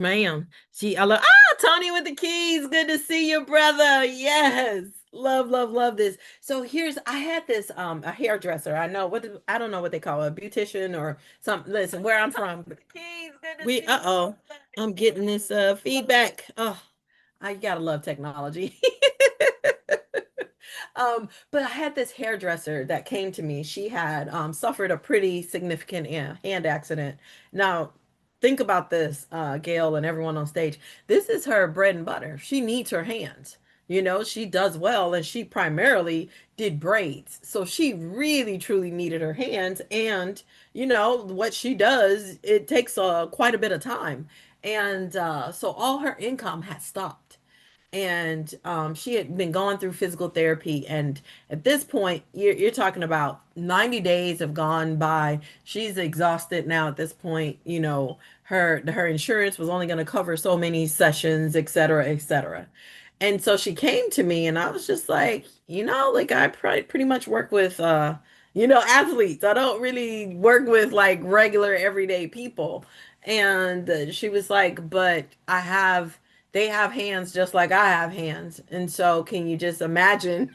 Ma'am. I love Tony with the keys. Good to see you, brother. Yes. Love, love, love this. So I had this a hairdresser. I don't know what they call it, a beautician or something. Listen, where I'm from. Keys, good to see uh-oh. I'm getting this feedback. Oh, I gotta love technology. But I had this hairdresser that came to me. She had suffered a pretty significant hand accident. Now, think about this, Gail and everyone on stage. This is her bread and butter. She needs her hands. She does well, and she primarily did braids. So she really, truly needed her hands. And, what she does, it takes quite a bit of time. And so all her income had stopped, and she had been going through physical therapy, and at this point you're talking about 90 days have gone by. She's exhausted now at this point. Her insurance was only going to cover so many sessions, et cetera, et cetera. And so she came to me, and I was just like, like, I pretty much work with athletes. I don't really work with like regular everyday people. And she was like, but they have hands just like I have hands. And so can you just imagine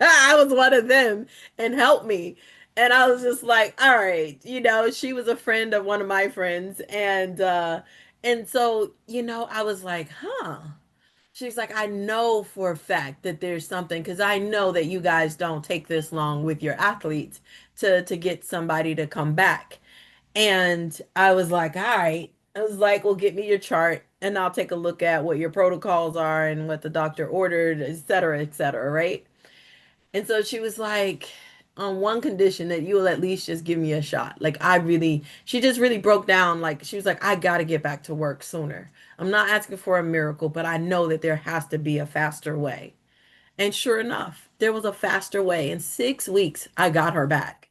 I was one of them and help me? And I was just like, all right, she was a friend of one of my friends. And so, I was like, huh. She's like, I know for a fact that there's something, because I know that you guys don't take this long with your athletes to get somebody to come back. And I was like, all right. I was like, well, get me your chart and I'll take a look at what your protocols are and what the doctor ordered, et cetera, right? And so she was like, on one condition, that you will at least just give me a shot. Like, she just really broke down. Like, she was like, I got to get back to work sooner. I'm not asking for a miracle, but I know that there has to be a faster way. And sure enough, there was a faster way. In 6 weeks, I got her back.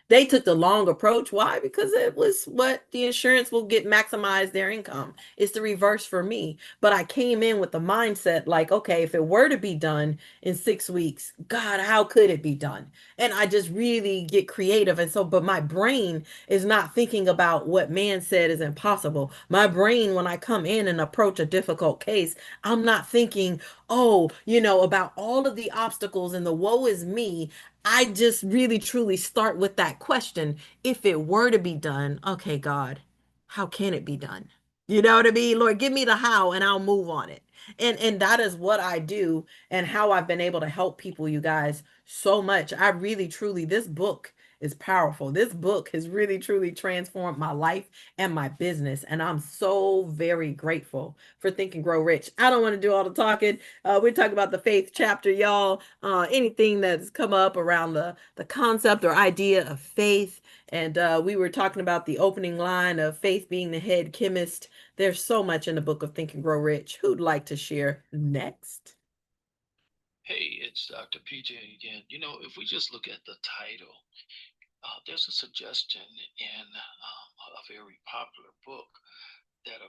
They took the long approach. Why? Because it was what the insurance will get maximize their income. It's the reverse for me. But I came in with the mindset like, okay, if it were to be done in 6 weeks, God, how could it be done? And I just really get creative. And so, but my brain is not thinking about what man said is impossible. My brain, when I come in and approach a difficult case, I'm not thinking, oh, about all of the obstacles and the woe is me. I just really truly start with that question. If it were to be done, okay, God, how can it be done? You know what I mean? Lord, give me the how and I'll move on it. And that is what I do, and how I've been able to help people, you guys, so much. I really truly, this book is powerful. This book has really truly transformed my life and my business. And I'm so very grateful for Think and Grow Rich. I don't want to do all the talking. We're talking about the faith chapter, y'all. Anything that's come up around the concept or idea of faith. And we were talking about the opening line of faith being the head chemist. There's so much in the book of Think and Grow Rich. Who'd like to share next? Hey, it's Dr. PJ again. If we just look at the title, there's a suggestion in a very popular book that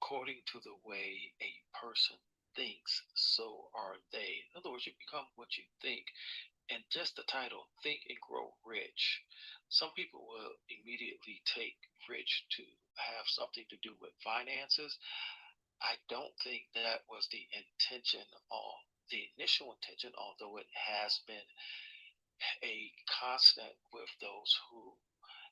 according to the way a person thinks, so are they. In other words, you become what you think. And just the title, Think and Grow Rich. Some people will immediately take rich to have something to do with finances. I don't think that was the intention, or the initial intention, although it has been a constant with those who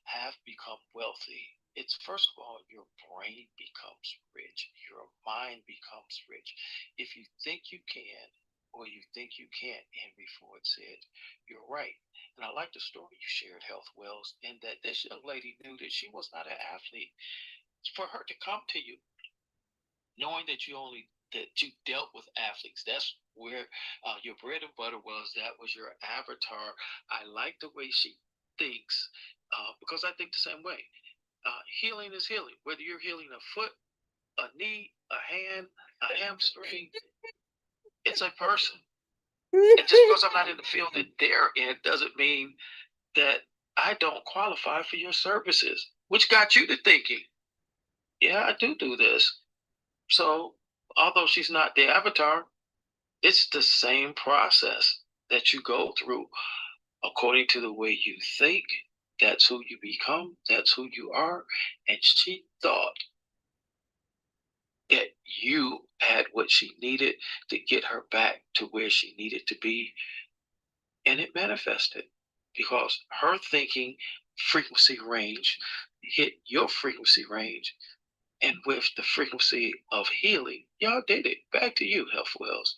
have become wealthy. It's first of all, your brain becomes rich, your mind becomes rich. If you think you can, or you think you can't, Henry Ford said, you're right. And I like the story you shared, Health Wells, in that this young lady knew that she was not an athlete. For her to come to you knowing that you dealt with athletes, that's where your bread and butter was. That was your avatar. I like the way she thinks, because I think the same way. Healing is healing, whether you're healing a foot, a knee, a hand, a hamstring. It's a person. And just because I'm not in the field that they're in doesn't mean that I don't qualify for your services, which got you to thinking, yeah, I do this. So, although she's not the avatar, it's the same process that you go through according to the way you think. That's who you become, that's who you are. And she thought you had what she needed to get her back to where she needed to be. And it manifested because her thinking frequency range hit your frequency range. And with the frequency of healing, y'all did it. Back to you, Health Wells.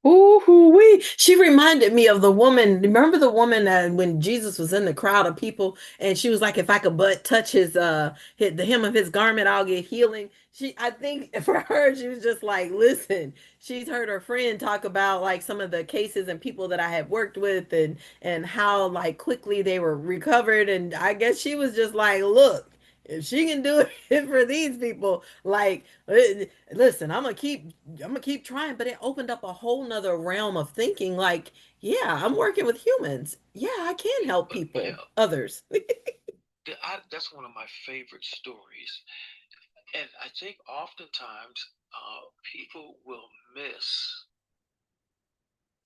Ooh, wee. She reminded me of the woman. Remember the woman that when Jesus was in the crowd of people and she was like, if I could but touch the hem of his garment, I'll get healing. I think for her, she was just like, listen, she's heard her friend talk about like some of the cases and people that I had worked with and how like quickly they were recovered. And I guess she was just like, look, if she can do it for these people, like, listen, I'm gonna keep trying. But it opened up a whole nother realm of thinking. Like, yeah, I'm working with humans. Yeah, I can help Yeah, people, others. that's one of my favorite stories. And I think oftentimes people will miss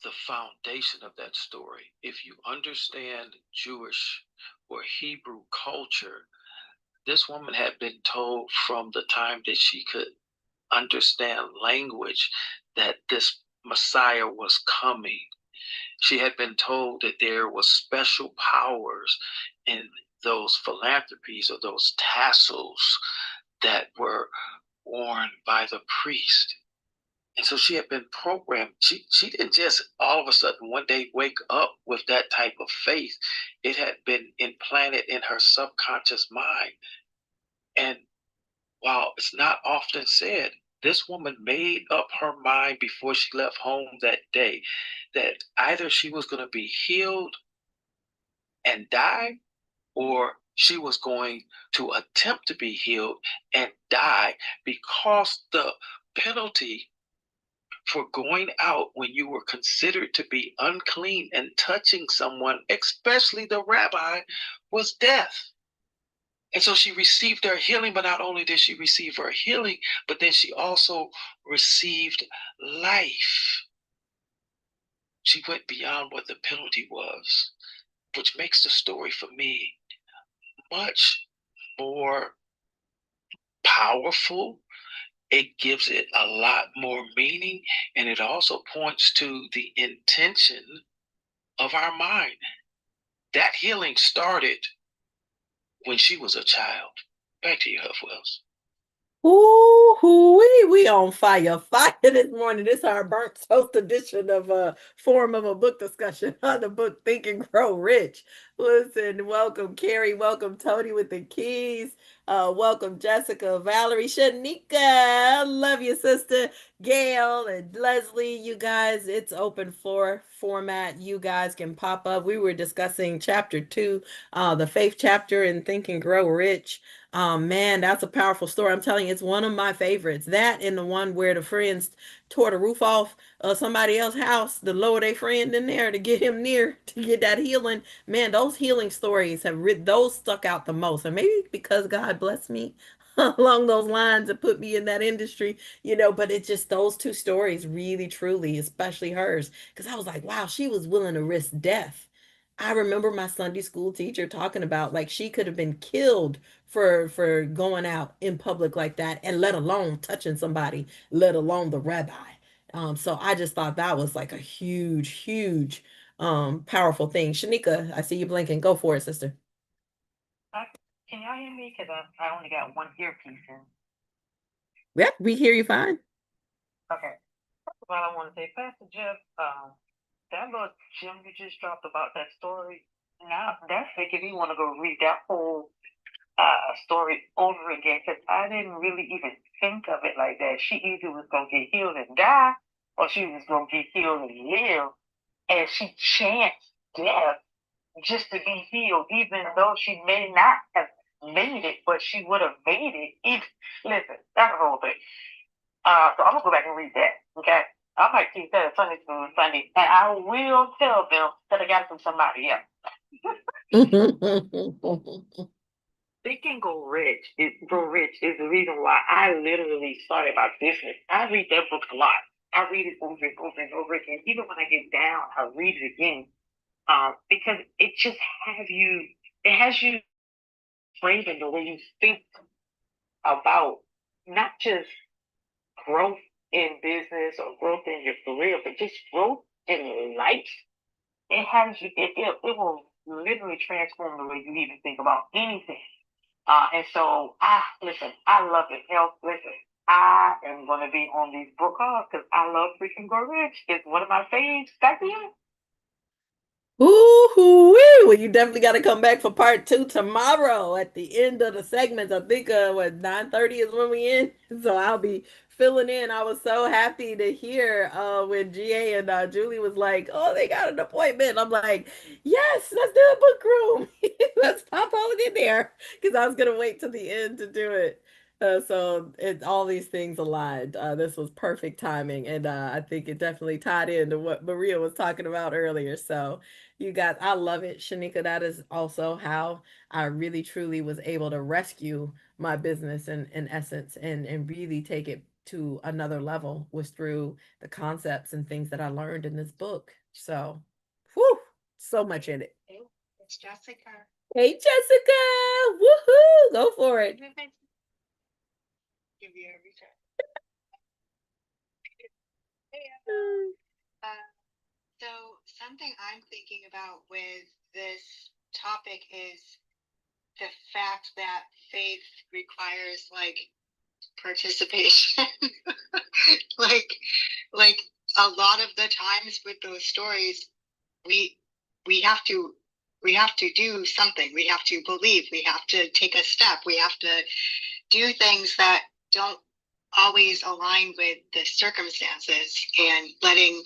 the foundation of that story. If you understand Jewish or Hebrew culture, this woman had been told from the time that she could understand language that this Messiah was coming. She had been told that there was special powers in those philanthropies or those tassels that were worn by the priest. And so she had been programmed. She didn't just all of a sudden one day wake up with that type of faith. It had been implanted in her subconscious mind. And while it's not often said, this woman made up her mind before she left home that day that either she was going to be healed and die, or she was going to attempt to be healed and die, because the penalty for going out when you were considered to be unclean and touching someone, especially the rabbi, was death. And so she received her healing, but not only did she receive her healing, but then she also received life. She went beyond what the penalty was, which makes the story for me much more powerful. It gives it a lot more meaning, and it also points to the intention of our mind. That healing started when she was a child. Back to you, Huff Wells. Ooh, we on fire, fire this morning. This is our burnt toast edition of a form of a book discussion on the book Think and Grow Rich. Listen, welcome Carrie, welcome Tony with the keys, welcome Jessica, Valerie, Shanika, love you sister, Gail and Leslie. You guys, it's open floor format. You guys can pop up. We were discussing chapter 2, the faith chapter in Think and Grow Rich. Man, that's a powerful story. I'm telling you, it's one of my favorites. That and the one where the friends tore the roof off somebody else's house to lower their friend in there to get him near to get that healing. Man, those healing stories those stuck out the most. And maybe because God blessed me along those lines and put me in that industry, but it's just those two stories really, truly, especially hers. Because I was like, wow, she was willing to risk death. I remember my Sunday school teacher talking about like she could have been killed for going out in public like that, and let alone touching somebody, let alone the rabbi. So I just thought that was like a huge, huge, powerful thing. Shanika, I see you blinking. Go for it, sister. I, can y'all hear me? Because I only got one earpiece in. Yep, we hear you fine. Okay. First of all, I want to say, Pastor Jeff, that little gem you just dropped about that story, now that's making me want to go read that whole story over again, because I didn't really even think of it like that. She either was going to get healed and die, or she was going to get healed and live. And she chanced death just to be healed, even though she may not have made it, but she would have made it. Listen, that's the whole thing. So I'm gonna go back and read that. Okay, I might teach that at Sunday school Sunday, and I will tell them that I got it from somebody else. Think and Grow Rich is the reason why I literally started my business. I read that book a lot. I read it over and over and over again. Even when I get down, I read it again. Because it just it has you framing the way you think about not just growth in business or growth in your career, but just growth in life, it will literally transform the way you even think about anything. And so listen, I love it. Hell, listen, I am gonna be on these book calls because I love freaking Go Rich. It's one of my faves. Back to you. Ooh, well, you definitely got to come back for part two tomorrow at the end of the segments. I think what 9:30 is when we end, so I'll be filling in. I was so happy to hear when GA and Julie was like, "Oh, they got an appointment." I'm like, "Yes, let's do a book room. Let's pop on in there," because I was gonna wait till the end to do it. All these things aligned. This was perfect timing, and I think it definitely tied into what Maria was talking about earlier. So. You guys, I love it, Shanika. That is also how I really truly was able to rescue my business in essence and really take it to another level was through the concepts and things that I learned in this book. So, whew, so much in it. It's Jessica. Hey, Jessica. Woohoo. Go for it. Give you a return. So something I'm thinking about with this topic is the fact that faith requires like participation. like like a lot of the times with those stories, we we have to we have to do something. We have to believe. We have to take a step. We have to do things that don't always align with the circumstances, and letting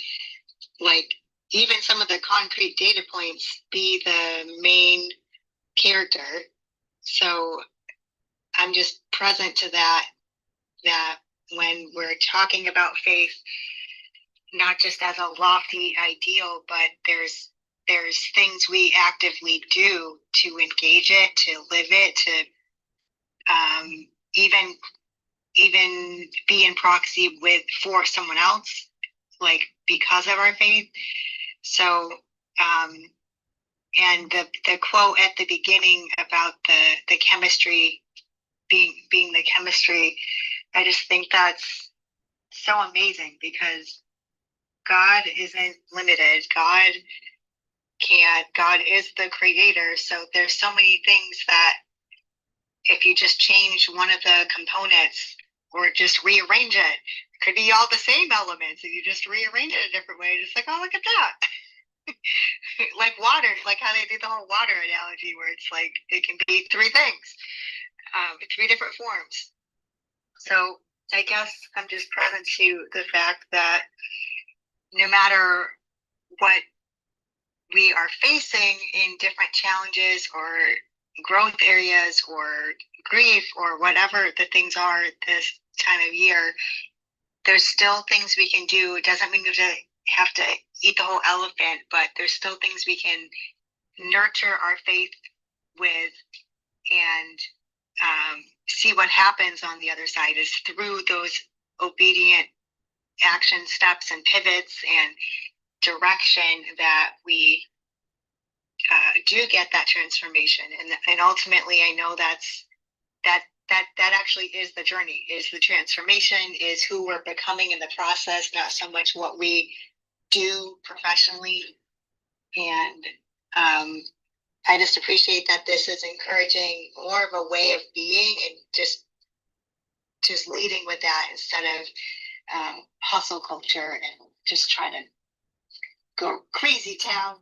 like even some of the concrete data points be the main character. So I'm just present to that when we're talking about faith, not just as a lofty ideal, but there's things we actively do to engage it, to live it, to even be in proxy with for someone else, like because of our faith. So and the quote at the beginning about the chemistry being the chemistry, I just think that's so amazing because God isn't limited. God is the creator. So there's so many things that if you just change one of the components or just rearrange it, it could be all the same elements. If you just rearrange it a different way, just like, oh, look at that. Like water, like how they do the whole water analogy where it's like it can be three things, three different forms. So I guess I'm just present to the fact that no matter what we are facing in different challenges or growth areas or grief or whatever the things are this time of year, there's still things we can do. It doesn't mean we have to eat the whole elephant, but there's still things we can nurture our faith with and see what happens on the other side is through those obedient action steps and pivots and direction that we do get that transformation. And ultimately, I know that actually is the journey, is the transformation, is who we're becoming in the process, not so much what we do professionally. And I just appreciate that this is encouraging more of a way of being and just leading with that instead of hustle culture and just trying to go crazy town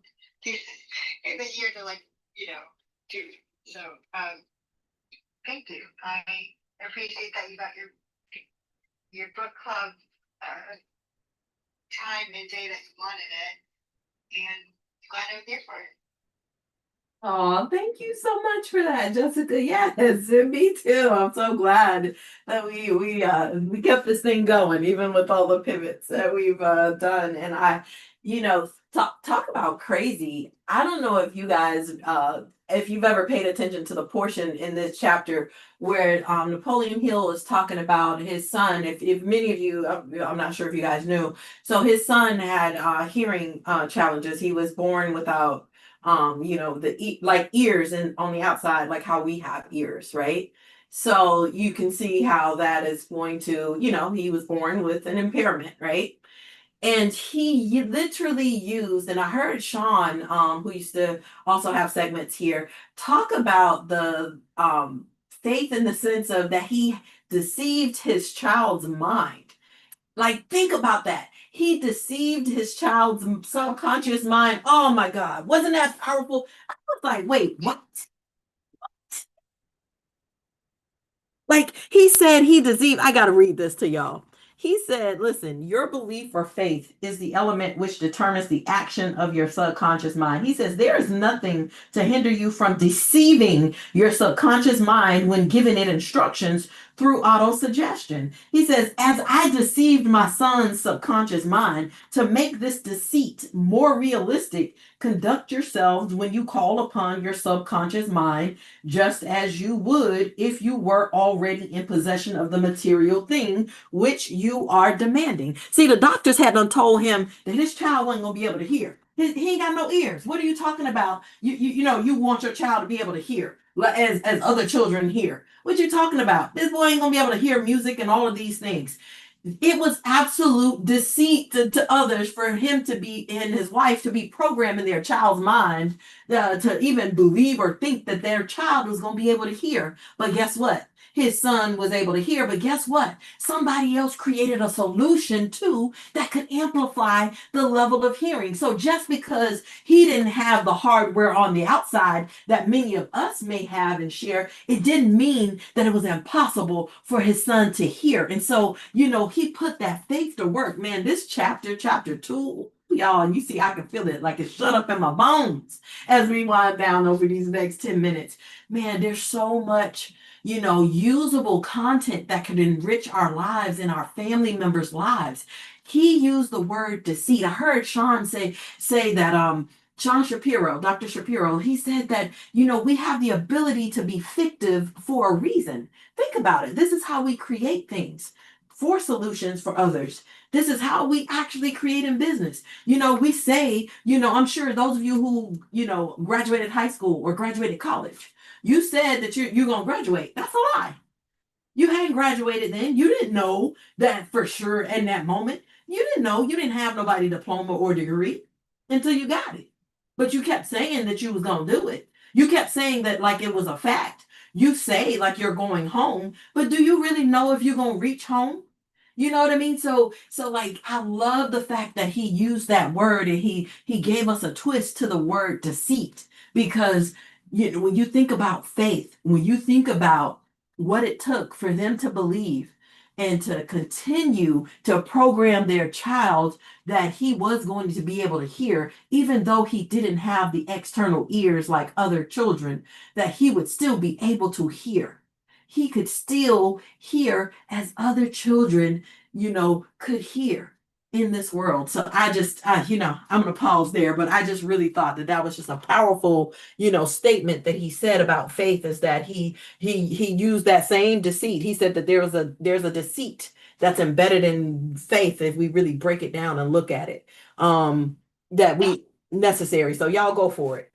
in the year to do. So thank you. I appreciate that you got your book club time and day that you wanted it, and glad I was there for it. Oh, thank you so much for that, Jessica. Yes, and me too. I'm so glad that we kept this thing going, even with all the pivots that we've done. And talk about crazy. I don't know if you guys if you've ever paid attention to the portion in this chapter where Napoleon Hill is talking about his son. If many of you, I'm not sure if you guys knew. So his son had hearing challenges. He was born without like ears and on the outside, like how we have ears, right? So you can see how that is going to, he was born with an impairment, right? And he literally used, and I heard Sean, who used to also have segments here, talk about the faith in the sense of that he deceived his child's mind. Like, think about that. He deceived his child's subconscious mind. Oh my God. Wasn't that powerful? I was like, wait, what? Like he said, he deceived. I got to read this to y'all. He said, listen, your belief or faith is the element which determines the action of your subconscious mind. He says, there is nothing to hinder you from deceiving your subconscious mind when giving it instructions through autosuggestion. He says, as I deceived my son's subconscious mind to make this deceit more realistic, conduct yourselves when you call upon your subconscious mind just as you would if you were already in possession of the material thing which you are demanding. See, the doctors had done told him that his child wasn't gonna be able to hear. He ain't got no ears. What are you talking about? You want your child to be able to hear as other children hear. What you talking about? This boy ain't gonna be able to hear music and all of these things. It was absolute deceit to others for him to be and his wife to be programming their child's mind to even believe or think that their child was going to be able to hear. But guess what? His son was able to hear, but guess what? Somebody else created a solution too that could amplify the level of hearing. So just because he didn't have the hardware on the outside that many of us may have and share, it didn't mean that it was impossible for his son to hear. And so, he put that faith to work. Man, this chapter 2, y'all, and you see, I can feel it like it's shut up in my bones as we wind down over these next 10 minutes. Man, there's so much, usable content that could enrich our lives and our family members' lives. He used the word deceit. I heard Sean say that Dr. Shapiro, he said that, we have the ability to be fictive for a reason. Think about it. This is how we create things for solutions for others. This is how we actually create in business. We say, I'm sure those of you who, graduated high school or graduated college, you said that you're going to graduate. That's a lie. You hadn't graduated then. You didn't know that for sure in that moment. You didn't know. You didn't have nobody diploma or degree until you got it. But you kept saying that you was going to do it. You kept saying that like it was a fact. You say like you're going home, but do you really know if you're going to reach home? You know what I mean? So like I love the fact that he used that word and he gave us a twist to the word deceit because when you think about faith, when you think about what it took for them to believe and to continue to program their child that he was going to be able to hear, even though he didn't have the external ears like other children, that he would still be able to hear. He could still hear as other children, could hear in this world. So I'm going to pause there, but I just really thought that was just a powerful, statement that he said about faith is that he used that same deceit. He said that there's a deceit that's embedded in faith if we really break it down and look at it. That we necessary. So y'all go for it.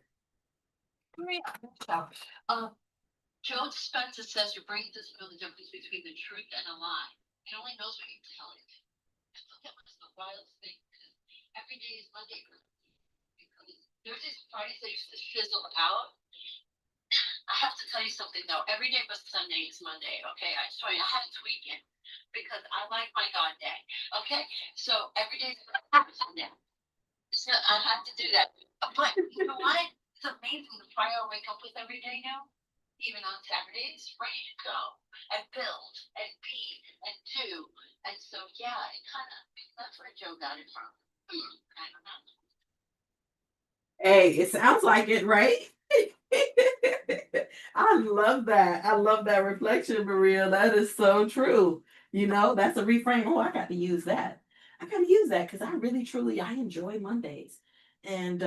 Joe Dispenza says your brain doesn't know the difference between the truth and a lie. It only knows what you tell it. I thought that was the wildest thing because every day is Monday for me. Because Thursdays and Fridays they used to fizzle out. I have to tell you something though. Every day but Sunday is Monday. Okay, I swear I had a tweaking because I like my God day. Okay, so every day is Sunday. So I have to do that. But you know what? It's amazing the fire I wake up with every day now. Even on Saturdays, ready to go and build and be and do. And so, yeah, it kind of, that's where Joe got it from. I don't know. Hey, it sounds like it, right? I love that. I love that reflection, Maria. That is so true. That's a reframe. Oh, I got to use that. I got to use that because I really, truly, I enjoy Mondays. And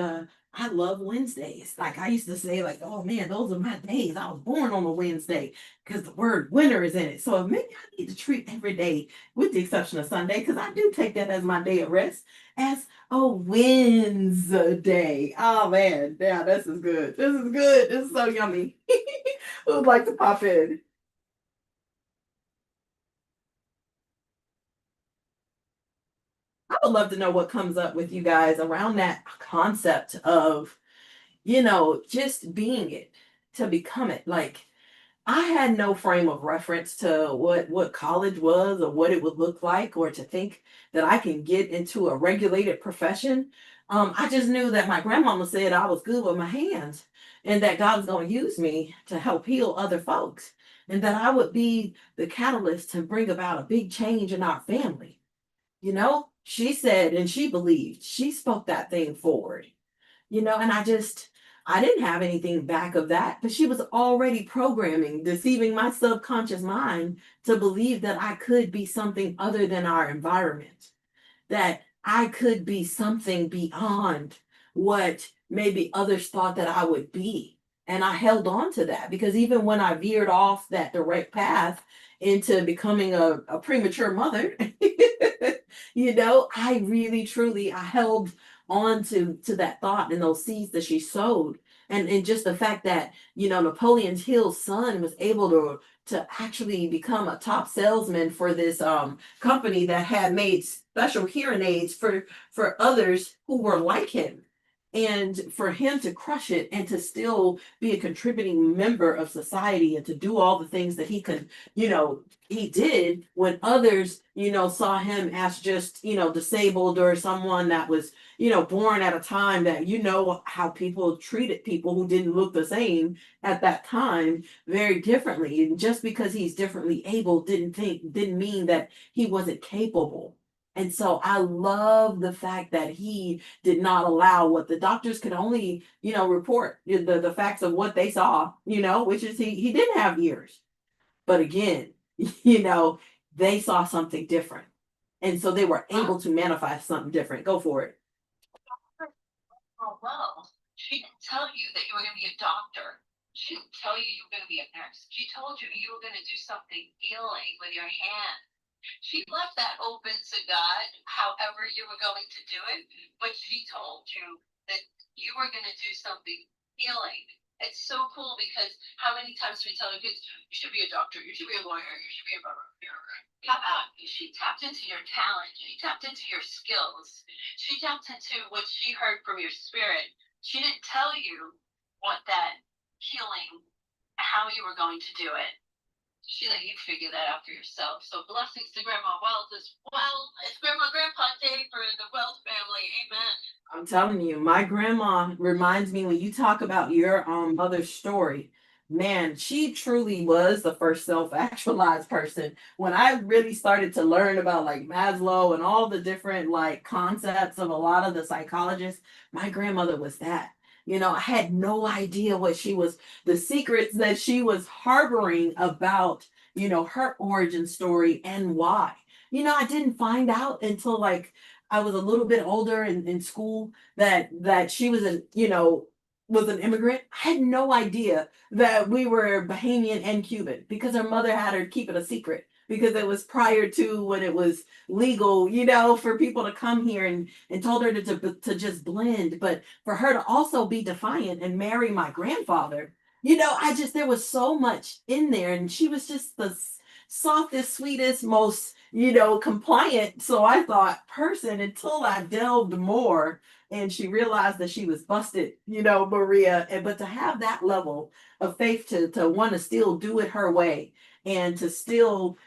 I love Wednesdays. Like I used to say, like, oh man, those are my days. I was born on a Wednesday because the word winter is in it. So maybe I need to treat every day, with the exception of Sunday, because I do take that as my day of rest, as a Wednesday. Oh man, yeah, this is good. This is good. This is so yummy. Who would like to pop in? would love to know what comes up with you guys around that concept of, just being it to become it. Like, I had no frame of reference to what college was or what it would look like, or to think that I can get into a regulated profession. I just knew that my grandmama said I was good with my hands, and that God was going to use me to help heal other folks, and that I would be the catalyst to bring about a big change in our family. She said, and she believed, she spoke that thing forward. And I didn't have anything back of that, but she was already programming, deceiving my subconscious mind to believe that I could be something other than our environment, that I could be something beyond what maybe others thought that I would be. And I held on to that, because even when I veered off that direct path into becoming a premature mother, I really truly I held on to that thought and those seeds that she sowed. And just the fact that, Napoleon Hill's son was able to actually become a top salesman for this company that had made special hearing aids for others who were like him, and for him to crush it and to still be a contributing member of society, and to do all the things that he could, he did, when others, saw him as just, disabled, or someone that was, born at a time that, how people treated people who didn't look the same at that time very differently. And just because he's differently able didn't mean that he wasn't capable. And so I love the fact that he did not allow what the doctors could only, report the facts of what they saw, which is he didn't have ears. But again, they saw something different. And so they were able to manifest something different. Go for it. Oh, well, she didn't tell you that you were going to be a doctor. She didn't tell you you were going to be a nurse. She told you you were going to do something healing with your hand. She left that open to God, however you were going to do it, but she told you that you were going to do something healing. It's so cool, because how many times do we tell our kids, you should be a doctor, you should be a lawyer, you should be a how about she tapped into your talent, she tapped into your skills, she tapped into what she heard from your spirit. She didn't tell you what that healing, how you were going to do it. She let you figure that out for yourself. So blessings to Grandma Wells as well. It's Grandma Grandpa Day for the Wells family. Amen. I'm telling you, my grandma reminds me, when you talk about your mother's story, man, she truly was the first self-actualized person. When I really started to learn about like Maslow and all the different like concepts of a lot of the psychologists, my grandmother was that. I had no idea what the secrets that she was harboring about, her origin story and why. I didn't find out until like I was a little bit older in school that she was was an immigrant. I had no idea that we were Bahamian and Cuban, because her mother had her keep it a secret, because it was prior to when it was legal, for people to come here, and told her to just blend, but for her to also be defiant and marry my grandfather. There was so much in there, and she was just the softest, sweetest, most, compliant. So I thought person, until I delved more, and she realized that she was busted, Maria. But to have that level of faith to want to still do it her way, and to still,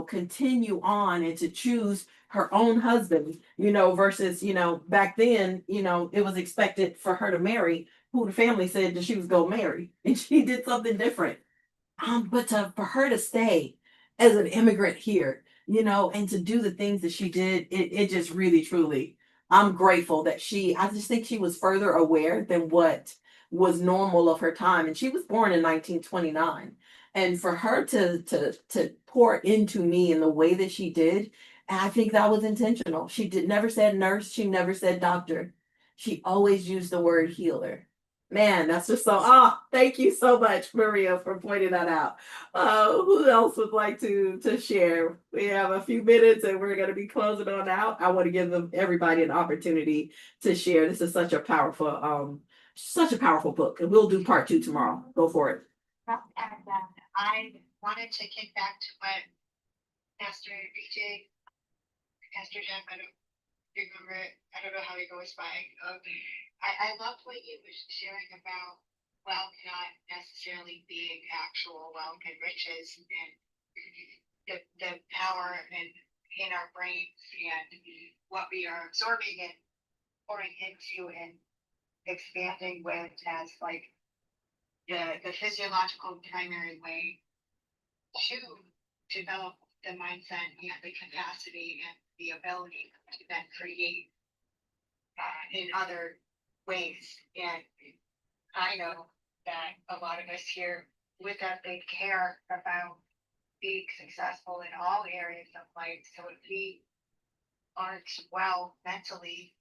continue on, and to choose her own husband, versus, back then, it was expected for her to marry who the family said that she was going to marry. And she did something different. But for her to stay as an immigrant here, and to do the things that she did, it just really, truly, I'm grateful that I just think she was further aware than what was normal of her time. And she was born in 1929. And for her to pour into me in the way that she did, I think that was intentional. She never said nurse, she never said doctor. She always used the word healer. Man, that's just thank you so much, Maria, for pointing that out. Who else would like to share? We have a few minutes and we're going to be closing on out. I want to give everybody an opportunity to share. This is such a powerful book, and we'll do part 2 tomorrow. Go for it. And I wanted to kick back to what Pastor BJ, Pastor Jeff, remember, I don't know how it goes by. I love what you were sharing about wealth not necessarily being actual wealth and riches, and the power in our brains and what we are absorbing and pouring into and expanding with as like the physiological primary way to develop the mindset and the capacity and the ability to then create in other ways. And I know that a lot of us here with that big care about being successful in all areas of life. So if we aren't well mentally,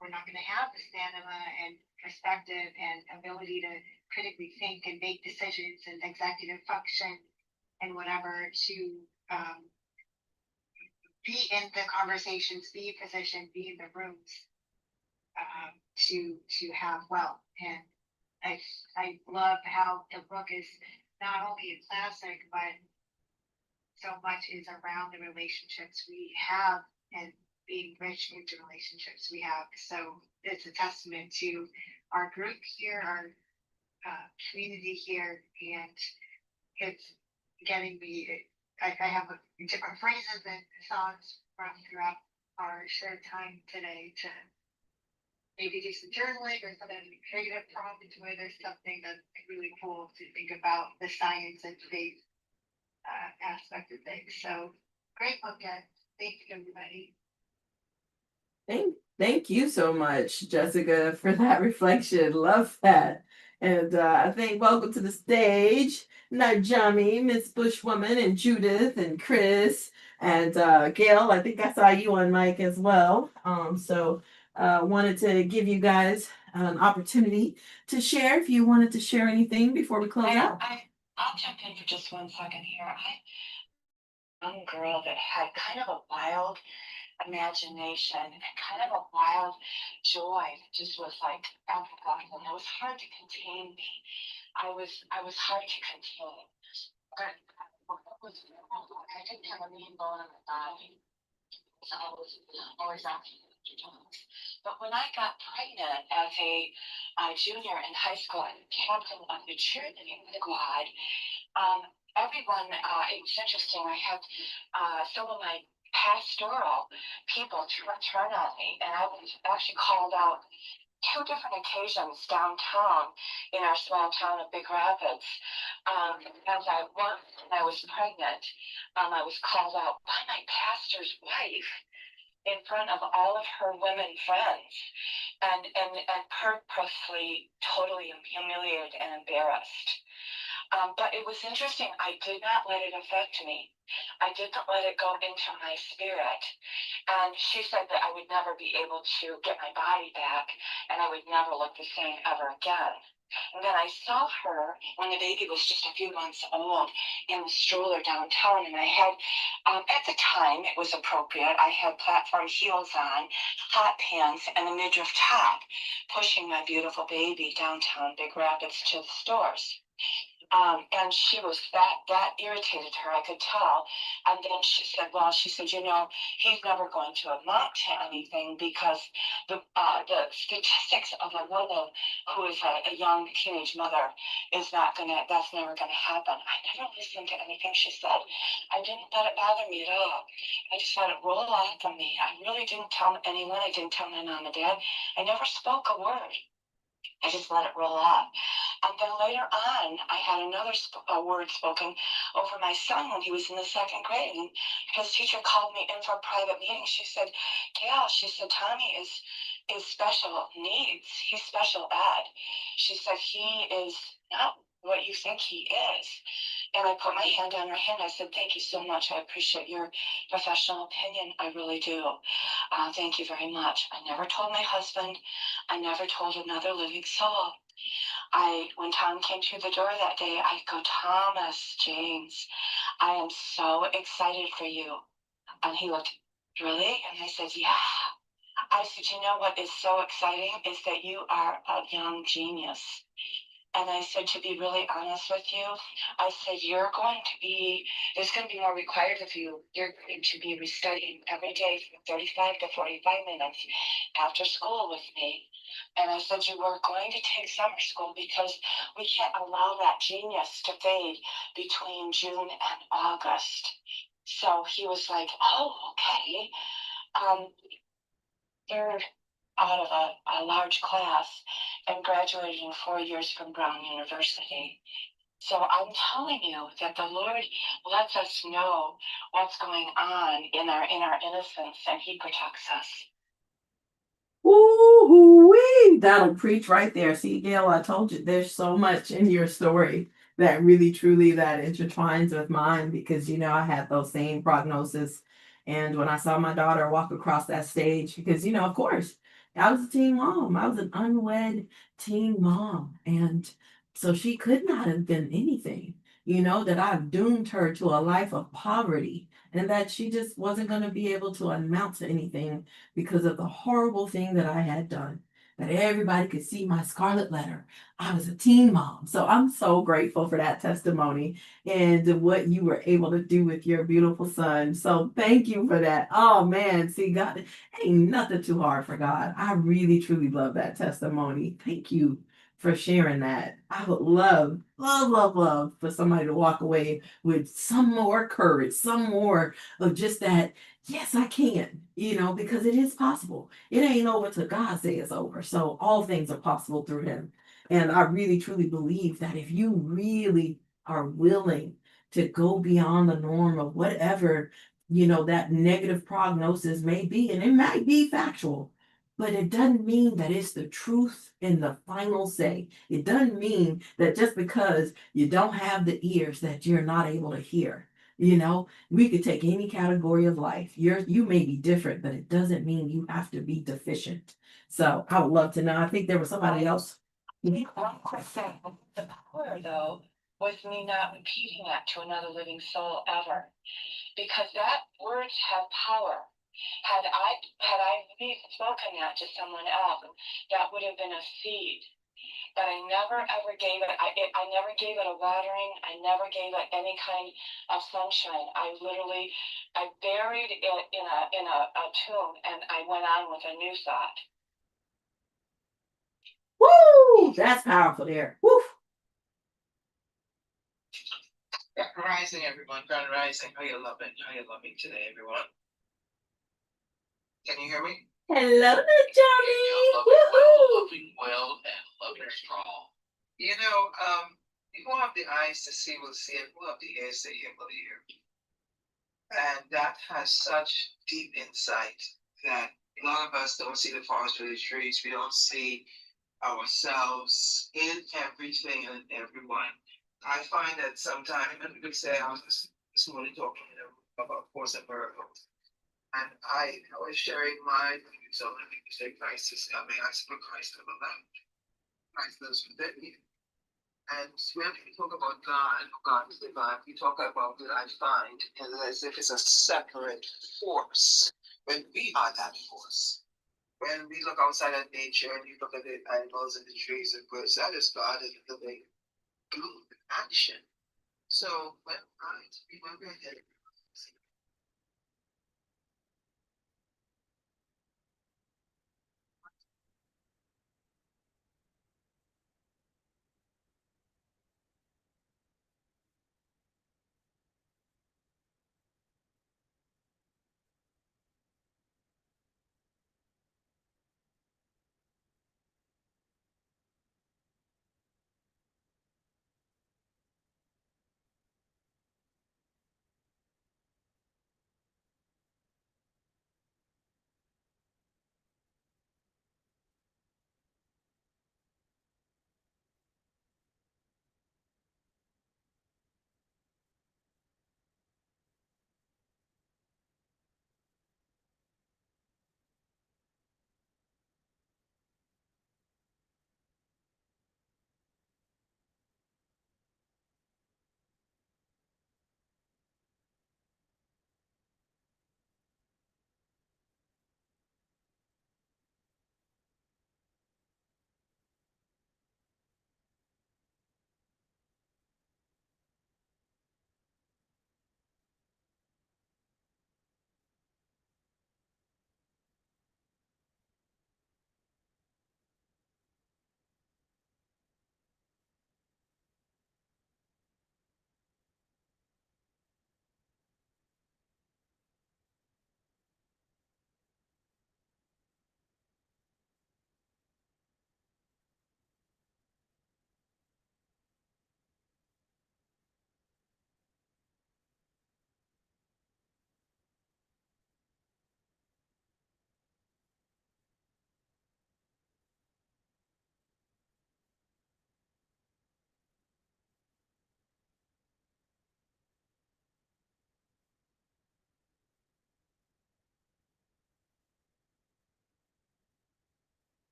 we're not going to have the stamina and perspective and ability to critically think and make decisions and executive function and whatever to be in the conversations, be positioned, be in the rooms to have wealth. And I love how the book is not only a classic, but so much is around the relationships we have and being rich in the relationships we have. So it's a testament to our group here, our community here, and it's getting me. I have different phrases and songs from throughout our shared time today to maybe do some journaling or something creative prompt where there's something that's really cool to think about the science and faith aspect of things. So great book, guys. Thank you, everybody. Thank you so much, Jessica, for that reflection. Love that. And I think welcome to the stage, Najami, Miss Bushwoman, and Judith, and Chris, and Gail. I think I saw you on mic as well. So wanted to give you guys an opportunity to share if you wanted to share anything before we close out. I'll jump in for just 1 second here. I'm a young girl that had kind of a wild imagination and kind of a wild joy that just was like everything, and it was hard to contain me. I was hard to contain. But I didn't have a mean bone in my body. So I was always acting after dogs. But when I got pregnant as a junior in high school and captain of the cheerleading squad, everyone, it was interesting. I had some of my pastoral people turn on me, and I was actually called out 2 different occasions downtown in our small town of Big Rapids. As I was pregnant, I was called out by my pastor's wife in front of all of her women friends and purposely totally humiliated and embarrassed. But it was interesting. I did not let it affect me. I didn't let it go into my spirit. And she said that I would never be able to get my body back and I would never look the same ever again. And then I saw her when the baby was just a few months old in the stroller downtown. And I had, at the time, it was appropriate. I had platform heels on, hot pants, and a midriff top, pushing my beautiful baby downtown Big Rapids to the stores. And she was that irritated her, I could tell. And then she said, he's never going to amount to anything because the statistics of a woman who is a young teenage mother that's never gonna happen. I never listened to anything she said. I didn't let it bother me at all. I just let it roll off from me. I really didn't tell anyone. I didn't tell my mom and dad. I never spoke a word. I just let it roll off. And then later on, I had another word spoken over my son when he was in the 2nd grade. And his teacher called me in for a private meeting. She said, Gail, she said, Tommy is special needs. He's special ed. She said, he is not what you think he is. And I put my hand on her hand. I said, thank you so much. I appreciate your professional opinion. I really do. Thank you very much. I never told my husband. I never told another living soul. When Tom came through the door that day, I go, Thomas James, I am so excited for you. And he looked, really? And I said, yeah. I said, you know what is so exciting is that you are a young genius. And I said, to be really honest with you, I said, there's going to be more required of you. You're going to be studying every day for 35 to 45 minutes after school with me. And I said, you were going to take summer school because we can't allow that genius to fade between June and August. So he was like, oh, okay. Third out of a large class and graduated in 4 years from Brown University. So I'm telling you that the Lord lets us know what's going on in our innocence, and He protects us. Ooh-wee, that'll preach right there. See, Gail, I told you there's so much in your story that really truly that intertwines with mine because I had those same prognosis. And when I saw my daughter walk across that stage, because of course, I was a teen mom. I was an unwed teen mom. And so she could not have been anything, that I've doomed her to a life of poverty and that she just wasn't going to be able to amount to anything because of the horrible thing that I had done. That everybody could see my scarlet letter. I was a teen mom. So I'm so grateful for that testimony and what you were able to do with your beautiful son. So thank you for that. Oh man, see, God, ain't nothing too hard for God. I really truly love that testimony. Thank you for sharing that. I would love, love, love, love for somebody to walk away with some more courage, some more of just that. Yes, I can, because it is possible. It ain't over till God say it's over. So all things are possible through him. And I really truly believe that if you really are willing to go beyond the norm of whatever, that negative prognosis may be, and it might be factual, but it doesn't mean that it's the truth and the final say. It doesn't mean that just because you don't have the ears that you're not able to hear. We could take any category of life. You may be different, but it doesn't mean you have to be deficient. So I would love to know. I think there was somebody else. One quick thing. The power, though, was me not repeating that to another living soul ever, because that words have power. Had I spoken that to someone else, that would have been a seed. But I never ever gave it. I never gave it a watering. I never gave it any kind of sunshine. I buried it in a tomb, and I went on with a new thought. Woo! That's powerful there. Woo! Rising, everyone. Grand Rising. How you loving? How you loving today, everyone? Can you hear me? Hello, Johnny. Loving well, and loving strong. Who have the eyes to see will see, and who have the ears to hear will hear. And that has such deep insight that a lot of us don't see the forest for the trees. We don't see ourselves in everything and everyone. I find that sometimes, and we could say, I was this morning talking about Course in Miracles, and I was sharing my views on it. You say Christ is coming, I said, Christ of the Lamb. Christ lives within you. And when we talk about God, God is divine, we talk about what I find as if it's a separate force, when we are that force. When we look outside at nature and you look at the animals and the trees and birds, that is God in living bloom action. So when we're headed,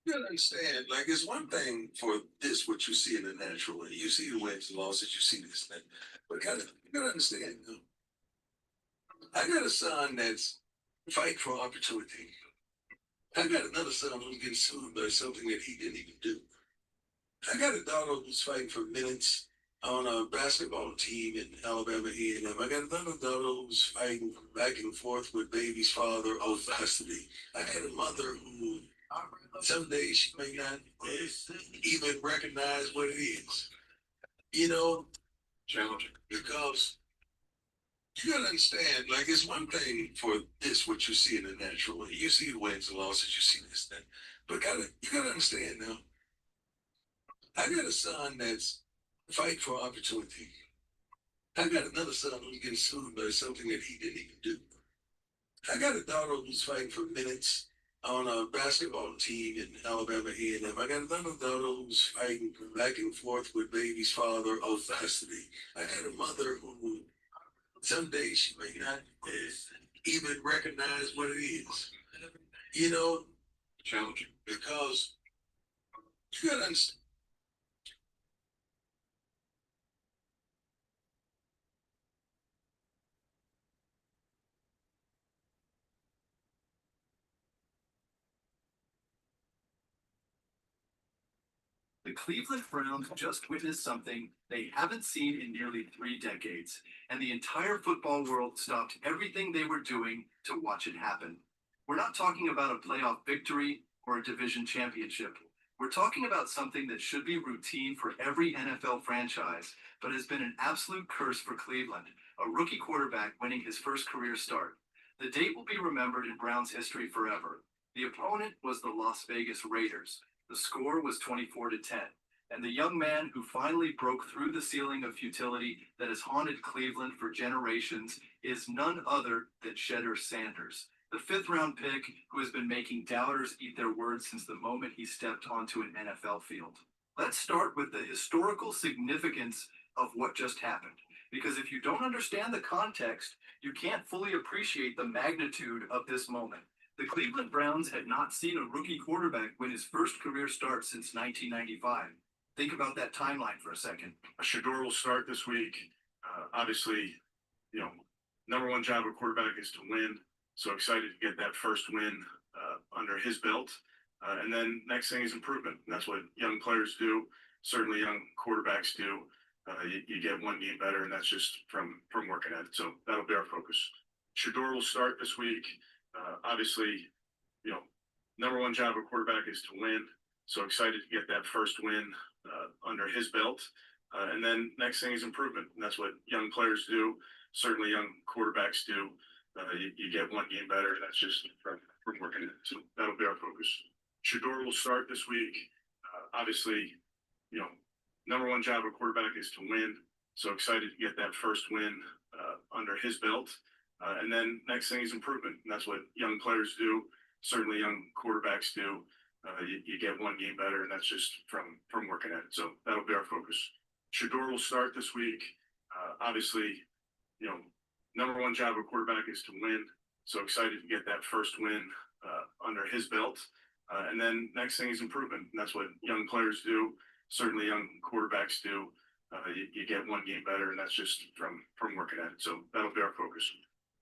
You gotta understand, like it's one thing for this what you see in the natural, and you see the wins and losses, you see this thing, but you gotta understand. I got a son that's fighting for opportunity. I got another son who's getting sued by something that he didn't even do. I got a daughter who's fighting for minutes on a basketball team in Alabama A&M. I got another daughter who's fighting back and forth with baby's father over custody. I got a mother who some days she may not even recognize what it is. You know, challenging because you gotta understand, like it's one thing for this what you see in the natural. You see the wins and losses, you see this thing. But you gotta understand now. I got a son that's fighting for opportunity. I got another son who's getting sued by something that he didn't even do. I got a daughter who's fighting for minutes on a basketball team in Alabama A&M. I got another daughter who's fighting back and forth with baby's father over custody. I got a mother who some days she may not even recognize what it is. You know, challenging because you gotta understand. The Cleveland Browns just witnessed something they haven't seen in nearly 3 decades, and the entire football world stopped everything they were doing to watch it happen. We're not talking about a playoff victory or a division championship. We're talking about something that should be routine for every NFL franchise, but has been an absolute curse for Cleveland, a rookie quarterback winning his first career start. The date will be remembered in Browns history forever. The opponent was the Las Vegas Raiders. The score was 24-10, and the young man who finally broke through the ceiling of futility that has haunted Cleveland for generations is none other than Shedder Sanders, the fifth-round pick who has been making doubters eat their words since the moment he stepped onto an NFL field. Let's start with the historical significance of what just happened, because if you don't understand the context, you can't fully appreciate the magnitude of this moment. The Cleveland Browns had not seen a rookie quarterback win his first career start since 1995. Think about that timeline for a second. Shador will start this week. Obviously, number one job of quarterback is to win. So excited to get that first win under his belt. And then next thing is improvement. And that's what young players do. Certainly young quarterbacks do. You get one game better, and that's just from working at it. So that'll be our focus. Shador will start this week. Obviously, number one job of quarterback is to win. So excited to get that first win under his belt. And then next thing is improvement. And that's what young players do. Certainly young quarterbacks do. You get one game better, and that's just from working at it. So that'll be our focus. Shador will start this week. Obviously, number one job of quarterback is to win. So excited to get that first win under his belt. And then next thing is improvement. And that's what young players do. Certainly young quarterbacks do. You get one game better, and that's just from working at it. So that'll be our focus. Shador will start this week. Obviously, number one job of quarterback is to win. So excited to get that first win under his belt. And then next thing is improvement. And that's what young players do. Certainly young quarterbacks do. You get one game better, and that's just from working at it. So that'll be our focus.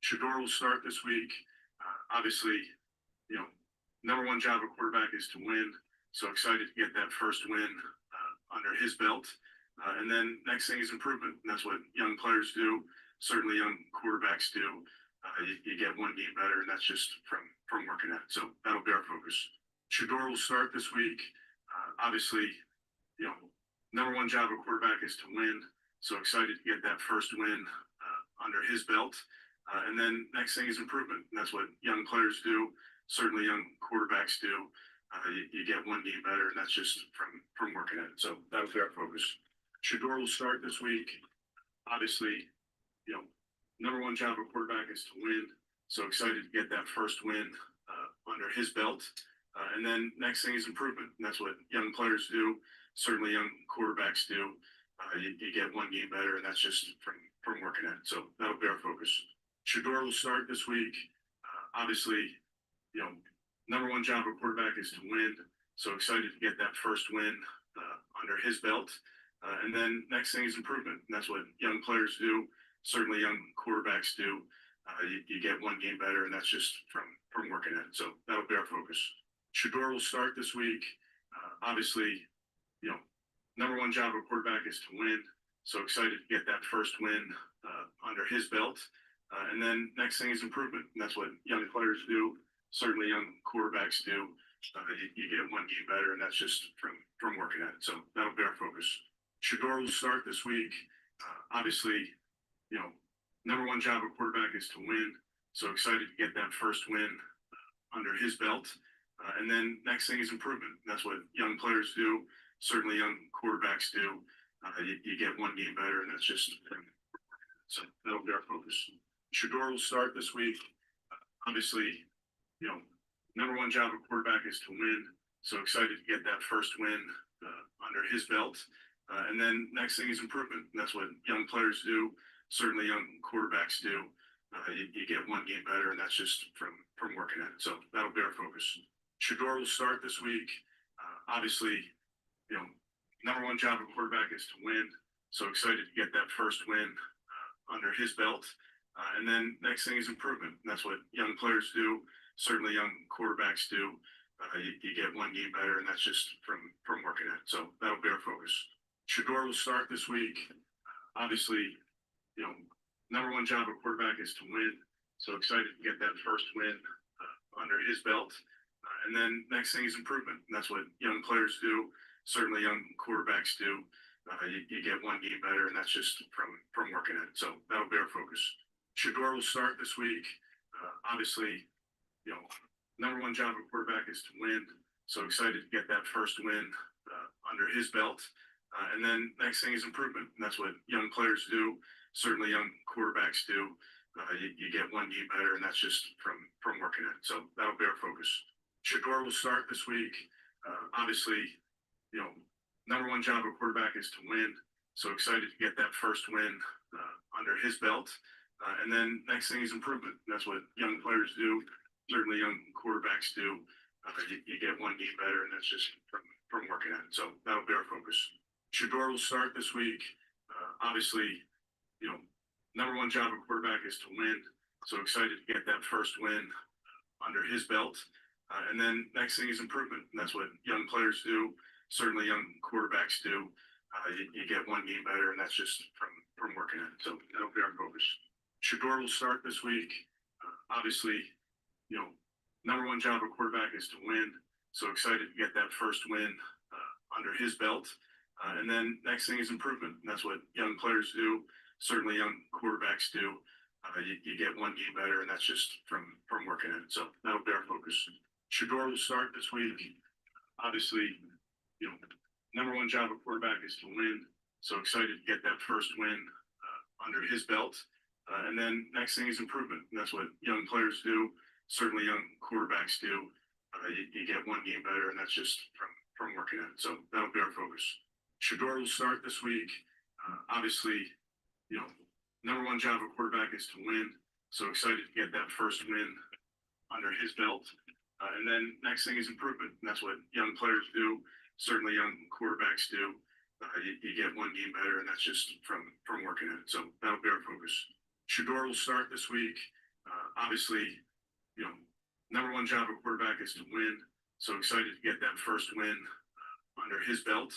Shador will start this week. Obviously, number one job of quarterback is to win. So excited to get that first win under his belt. And then next thing is improvement. And that's what young players do. Certainly young quarterbacks do. You get one game better, and that's just from working at it. So that'll be our focus. Shador will start this week. Obviously, you know, number one job of quarterback is to win. So excited to get that first win under his belt. And then next thing is improvement. And that's what young players do. Certainly young quarterbacks do. You get one game better, and that's just from working at it. So that'll be our focus. Shador will start this week. Obviously, you know, number one job of quarterback is to win. So excited to get that first win under his belt. And then next thing is improvement. And that's what young players do. Certainly young quarterbacks do. You get one game better, and that's just from working at it. So that'll be our focus. Shador will start this week. Obviously, you know, number one job of quarterback is to win. So excited to get that first win under his belt. And then next thing is improvement. And that's what young players do. Certainly young quarterbacks do. You get one game better, and that's just from working at it. So that'll be our focus. Shador will start this week. Obviously, you know, number one job of quarterback is to win. So excited to get that first win under his belt. And then next thing is improvement. And that's what young players do. Certainly young quarterbacks do. You get one game better, and that's just from working at it. So that'll be our focus. Shador will start this week. Obviously, you know, number one job of quarterback is to win. So excited to get that first win under his belt. And then next thing is improvement. And that's what young players do. Certainly young quarterbacks do. You get one game better, and that's just so that'll be our focus. Shador will start this week. Obviously, you know, number one job of quarterback is to win. So excited to get that first win under his belt. And then next thing is improvement. And that's what young players do. Certainly young quarterbacks do. You get one game better, and that's just from working at it. So that'll be our focus. Shador will start this week. Obviously, you know, number one job of quarterback is to win. So excited to get that first win under his belt. And then next thing is improvement. And that's what young players do. Certainly young quarterbacks do. You get one game better, and that's just from working at it. So that'll be our focus. Shador will start this week. Obviously, you know, number one job of quarterback is to win. So excited to get that first win under his belt. And then next thing is improvement. And that's what young players do. Certainly young quarterbacks do. You get one game better, and that's just from working at it. So that'll be our focus. Shador will start this week. Obviously, you know, number one job of quarterback is to win. So excited to get that first win under his belt. And then next thing is improvement. And that's what young players do. Certainly young quarterbacks do. You get one game better, and that's just from working at it. So that'll be our focus. Shador will start this week. Obviously, you know, number one job of quarterback is to win. So excited to get that first win under his belt. And then next thing is improvement. And that's what young players do. Certainly young quarterbacks do. You get one game better, and that's just from working at it. So that'll be our focus. Shador will start this week. Obviously, you know, number one job of quarterback is to win. So excited to get that first win under his belt. And then next thing is improvement. And that's what young players do. Certainly young quarterbacks do. You get one game better, and that's just from working at it. So that'll be our focus. Shador will start this week. Obviously, you know, number one job of quarterback is to win. So excited to get that first win under his belt. And then next thing is improvement. And that's what young players do. Certainly young quarterbacks do. You get one game better, and that's just from working at it. So that'll be our focus. Shador will start this week. Obviously, you know, number one job of quarterback is to win. So excited to get that first win under his belt. And then next thing is improvement. And that's what young players do. Certainly young quarterbacks do. You get one game better, and that's just from working at it. So that'll be our focus. Shador will start this week. Obviously, you know, number one job of quarterback is to win. So excited to get that first win under his belt. And then next thing is improvement. And that's what young players do. Certainly young quarterbacks do. You get one game better, and that's just from working at it. So that'll be our focus. Shador will start this week. Obviously, you know, number one job of quarterback is to win. So excited to get that first win under his belt.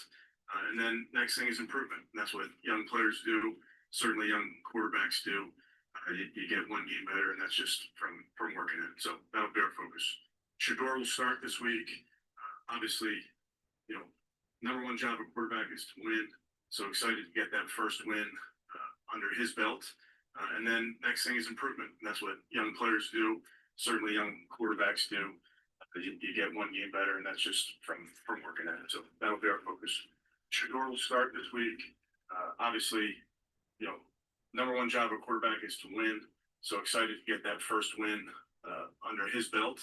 And then next thing is improvement. And that's what young players do. Certainly young quarterbacks do. You get one game better, and that's just from working at it. So that'll be our focus. Shador will start this week. Obviously, you know, number one job of quarterback is to win. So excited to get that first win under his belt. And then next thing is improvement. And that's what young players do. Certainly young quarterbacks do. You get one game better, and that's just from working at it. So that'll be our focus. Shador will start this week. Obviously, you know, number one job of quarterback is to win. So excited to get that first win under his belt.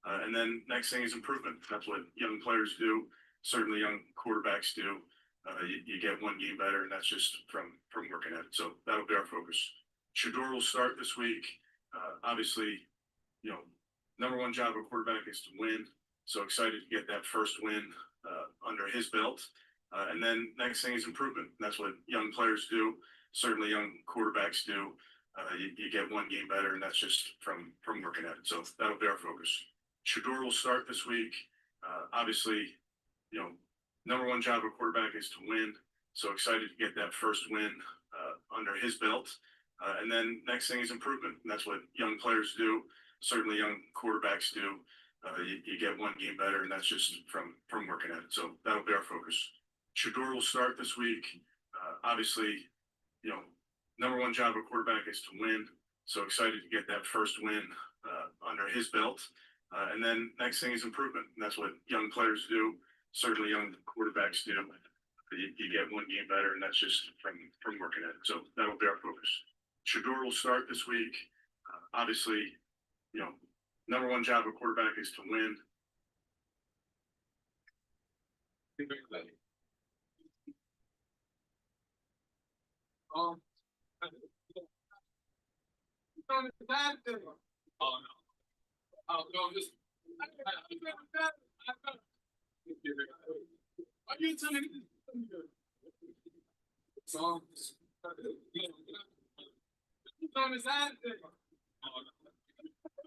And then next thing is improvement. That's what young players do. Certainly young quarterbacks do. You get one game better, and that's just from working at it. So that'll be our focus. Shador will start this week. Obviously, you know, number one job of quarterback is to win. So excited to get that first win under his belt. And then next thing is improvement. That's what young players do. Certainly young quarterbacks do. You get one game better, and that's just from working at it. So that'll be our focus. Shador will start this week. Obviously, you know, number one job of quarterback is to win. So excited to get that first win under his belt. And then next thing is improvement. And that's what young players do. Certainly young quarterbacks do. You get one game better, and that's just from working at it. So that'll be our focus. Shador will start this week. Obviously, you know, number one job of quarterback is to win. So excited to get that first win under his belt. And then next thing is improvement. And that's what young players do. Certainly young quarterbacks do. You get one game better, and that's just from working at it. So that'll be our focus. Shador will start this week. Obviously, you know, number one job of quarterback is to win. Oh no. Oh no, just are you telling me songs? On his hand thing. Oh no,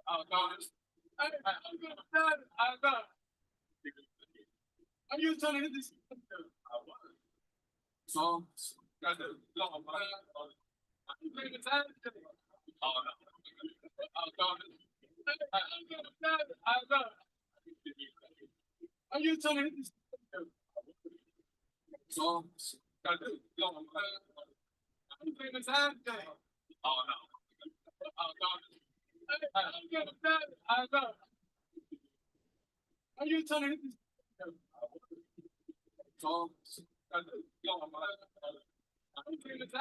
I'm gonna are you telling me this? Songs. Oh no. Are you telling me this?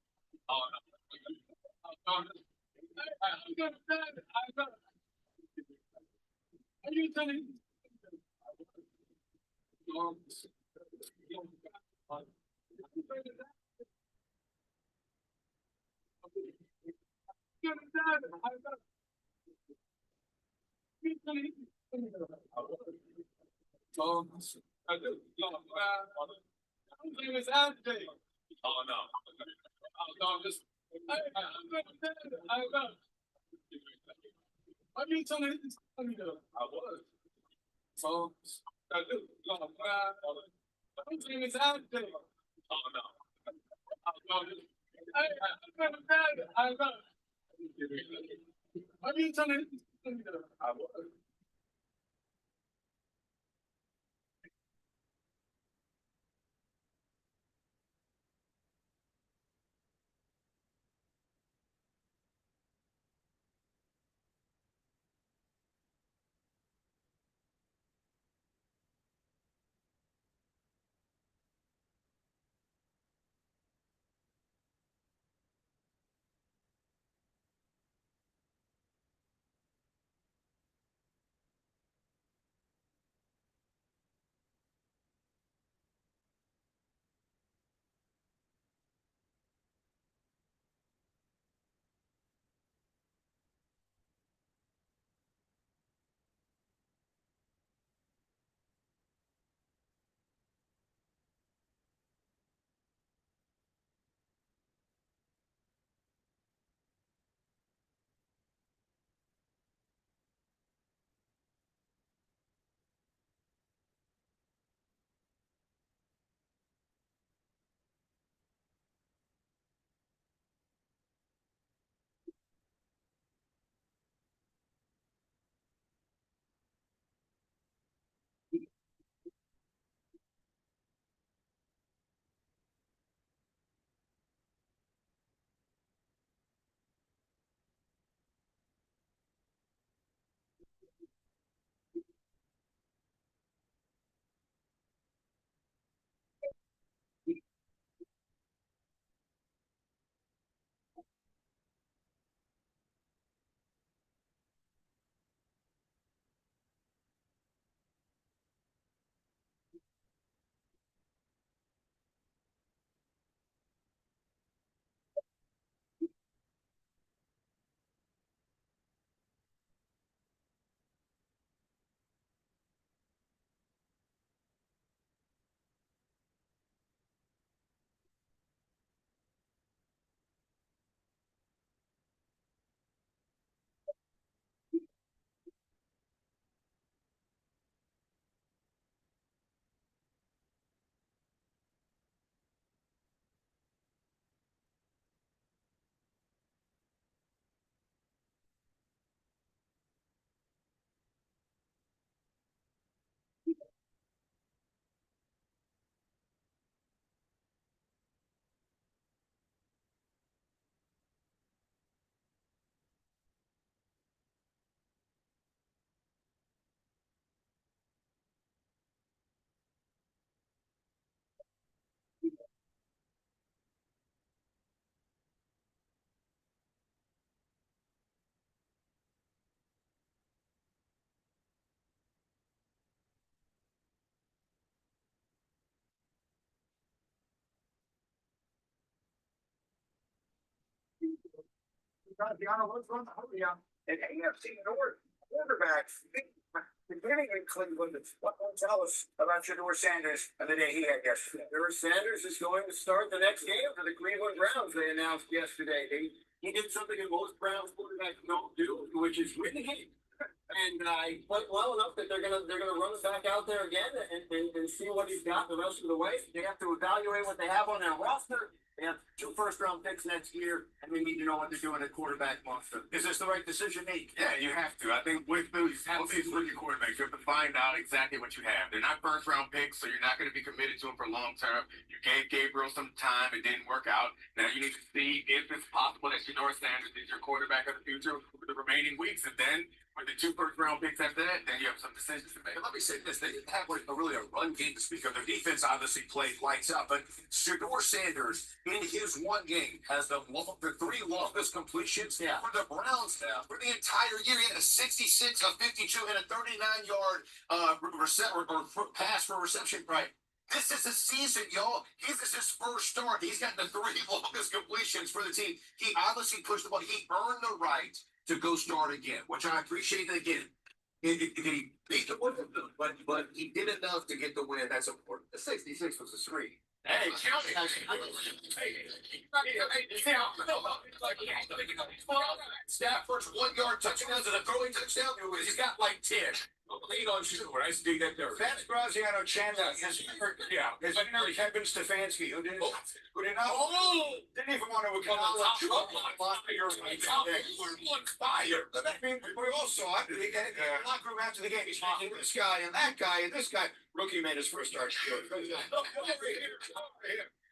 Songs. Oh no. Are you telling me this? Songs. Oh no. Are you telling me? Oh no. Just are you telling me this? I was. Songs. Oh no. Are you telling me this? I was. And AFC North quarterbacks beginning in Cleveland. What will tell us about Shador Sanders and the day he had yesterday? Shador Sanders is going to start the next game for the Cleveland Browns. They announced yesterday. He did something that most Browns quarterbacks don't do, which is win the game. And he played well enough that they're gonna run it back out there again and see what he's got the rest of the way. They have to evaluate what they have on their roster. They have 2 first-round picks next year, and they need to know what they're doing at quarterback monster. Is this the right decision, Nate? Yeah, you have to. I think with these rookie quarterbacks, you have to find out exactly what you have. They're not first round picks, so you're not going to be committed to them for long term. You gave Gabriel some time, it didn't work out. Now you need to see if it's possible that Shador Sanders is your quarterback of the future for the remaining weeks, and then with the 2 first round picks after that, then you have some decisions to make. Let me say this: they didn't have really a run game to speak of. Their defense obviously played lights out, but Shador Sanders in his one game has the 3 longest completions for the Browns for the entire year. He had a 66, a 52, and a 39-yard pass for reception. Right. This is a season, y'all. This is his first start. He's got the 3 longest completions for the team. He obviously pushed the ball. He earned the right to go start again, which I appreciate. Again, he beat the win, but he did enough to get the win. That's important. The 66 was a 3. Hey, Stafford's 1-yard touchdowns and a throwing touchdown. He's got like 10. Lead on Shador. I see that there. Vance Graziano Chandler, his partner Kevin Stefanski, who did not didn't even want to come on fire. But that means we all saw it. He got locker room after the game. He's talking to this guy and that guy and this guy. Rookie made his first start.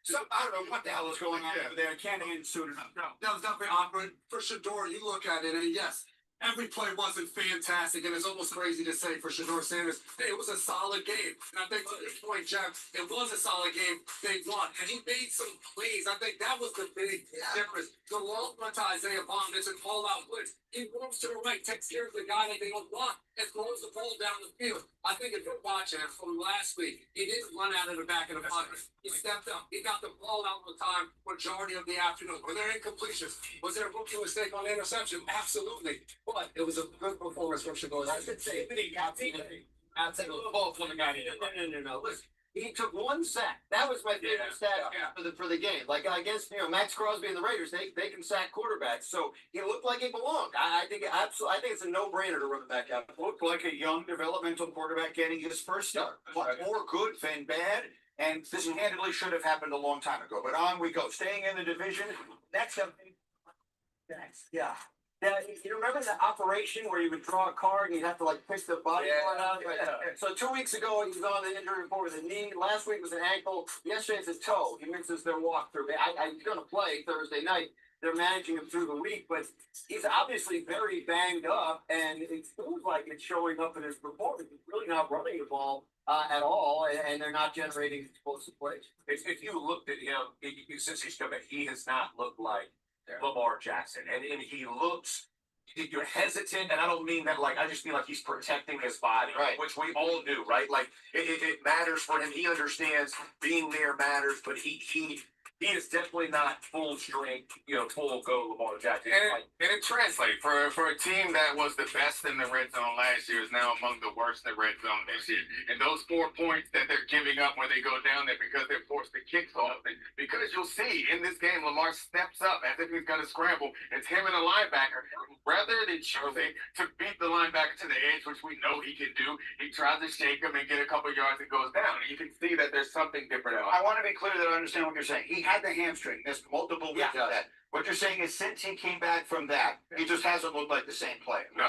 So I don't know what the hell is going on over there. Can't hand soon enough. No, that was definitely awkward for Shador. You look at it, and yes, every play wasn't fantastic, and it's almost crazy to say for Shador Sanders, hey, it was a solid game. And I think to this point, Jeff, it was a solid game. They won, and he made some plays. I think that was the big difference. The long run to Isaiah Bond is an all-out blitz. He moves to the right, takes care of the guy that they don't want, and throws the ball down the field. I think if you're watching it from last week, he didn't run out of the back of the pocket. He stepped up. He got the ball out on time majority of the afternoon. Were there incompletions? Was there a rookie mistake on the interception? Absolutely. But it was a good performance from Shador. I should say, I'll take the ball from the guy. No. Listen. He took 1 sack. That was my favorite stat for the game. Like against Max Crosby and the Raiders, they can sack quarterbacks. So he looked like he belonged. I think it's a no-brainer to run it back out. Looked like a young developmental quarterback getting his first start. More good than bad. And this candidly should have happened a long time ago. But on we go. Staying in the division. Next up. Yeah. Yeah, you remember the operation where you would draw a card and you'd have to like pick the body part out? So 2 weeks ago, he was on the injury report with a knee. Last week was an ankle. Yesterday it's a toe. He misses their walkthrough. I'm going to play Thursday night. They're managing him through the week, but he's obviously very banged up, and it feels like it's showing up in his performance. He's really not running the ball at all, and they're not generating explosive plays. If you looked at him, since he's come back, he has not looked like Lamar Jackson, and he looks. You're hesitant, and I don't mean that like I just mean like he's protecting his body, right? Which we all do, right? Like it matters for him. He understands being there matters, but he is definitely not full strength, full go Lamar Jackson. And it translates for a team that was the best in the red zone last year is now among the worst in the red zone this year. And those 4 points that they're giving up when they go down there because they're forced to kick something. Because you'll see in this game, Lamar steps up as if he's going to scramble. It's him and the linebacker. Rather than choosing to beat the linebacker to the edge, which we know he can do, he tries to shake him and get a couple yards and goes down. You can see that there's something different. I want to be clear that I understand what you're saying. He had the hamstring. Missed multiple weeks of that. What you're saying is since he came back from that, he just hasn't looked like the same player. No,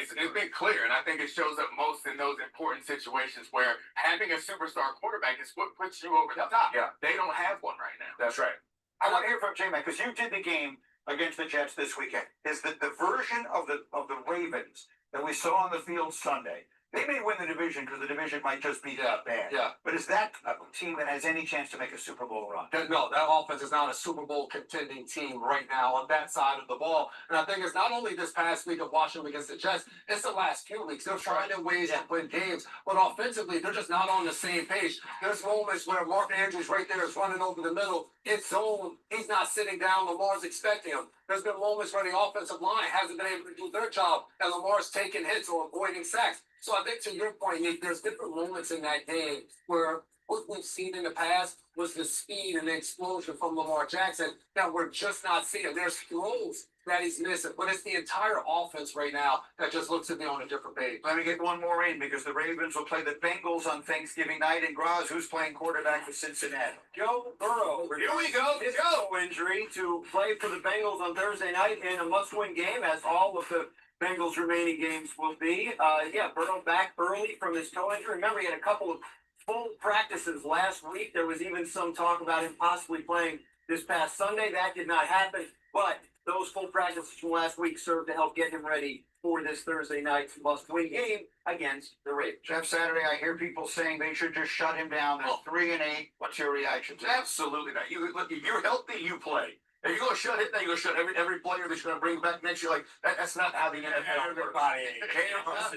it's been clear, and I think it shows up most in those important situations where having a superstar quarterback is what puts you over the top. Yeah. They don't have one right now. That's right. I want to hear from J-Man, because you did the game against the Jets this weekend. Is that the version of the Ravens that we saw on the field Sunday? They may win the division because the division might just be that bad. Yeah. But is that a team that has any chance to make a Super Bowl run? No, that offense is not a Super Bowl contending team right now on that side of the ball. And I think it's not only this past week of watching them against the Jets, it's the last few weeks. They're finding ways to win games, but offensively, they're just not on the same page. There's moments where Mark Andrews right there is running over the middle. It's zone. He's not sitting down. Lamar's expecting him. There's been moments where the offensive line hasn't been able to do their job, and Lamar's taking hits or avoiding sacks. So I think to your point, Nick, there's different moments in that game where what we've seen in the past was the speed and the explosion from Lamar Jackson that we're just not seeing. There's throws that he's missing, but it's the entire offense right now that just looks to be on a different page. Let me get one more in because the Ravens will play the Bengals on Thanksgiving night. And Graz, who's playing quarterback for Cincinnati? Joe Burrow. Here we go. His toe injury to play for the Bengals on Thursday night in a must-win game, as all of the Bengals' remaining games will be. Burrow back early from his toe injury. Remember, he had a couple of full practices last week. There was even some talk about him possibly playing this past Sunday. That did not happen, but those full practices from last week served to help get him ready for this Thursday night's must-win game against the Ravens. Jeff, Saturday, I hear people saying they should just shut him down. They're 3-8. What's your reaction to that? Absolutely not. Look, if you're healthy, you play. If you're going to shut it, then you're going to shut every player that you're going to bring back next year. Like that's not how the NFL works.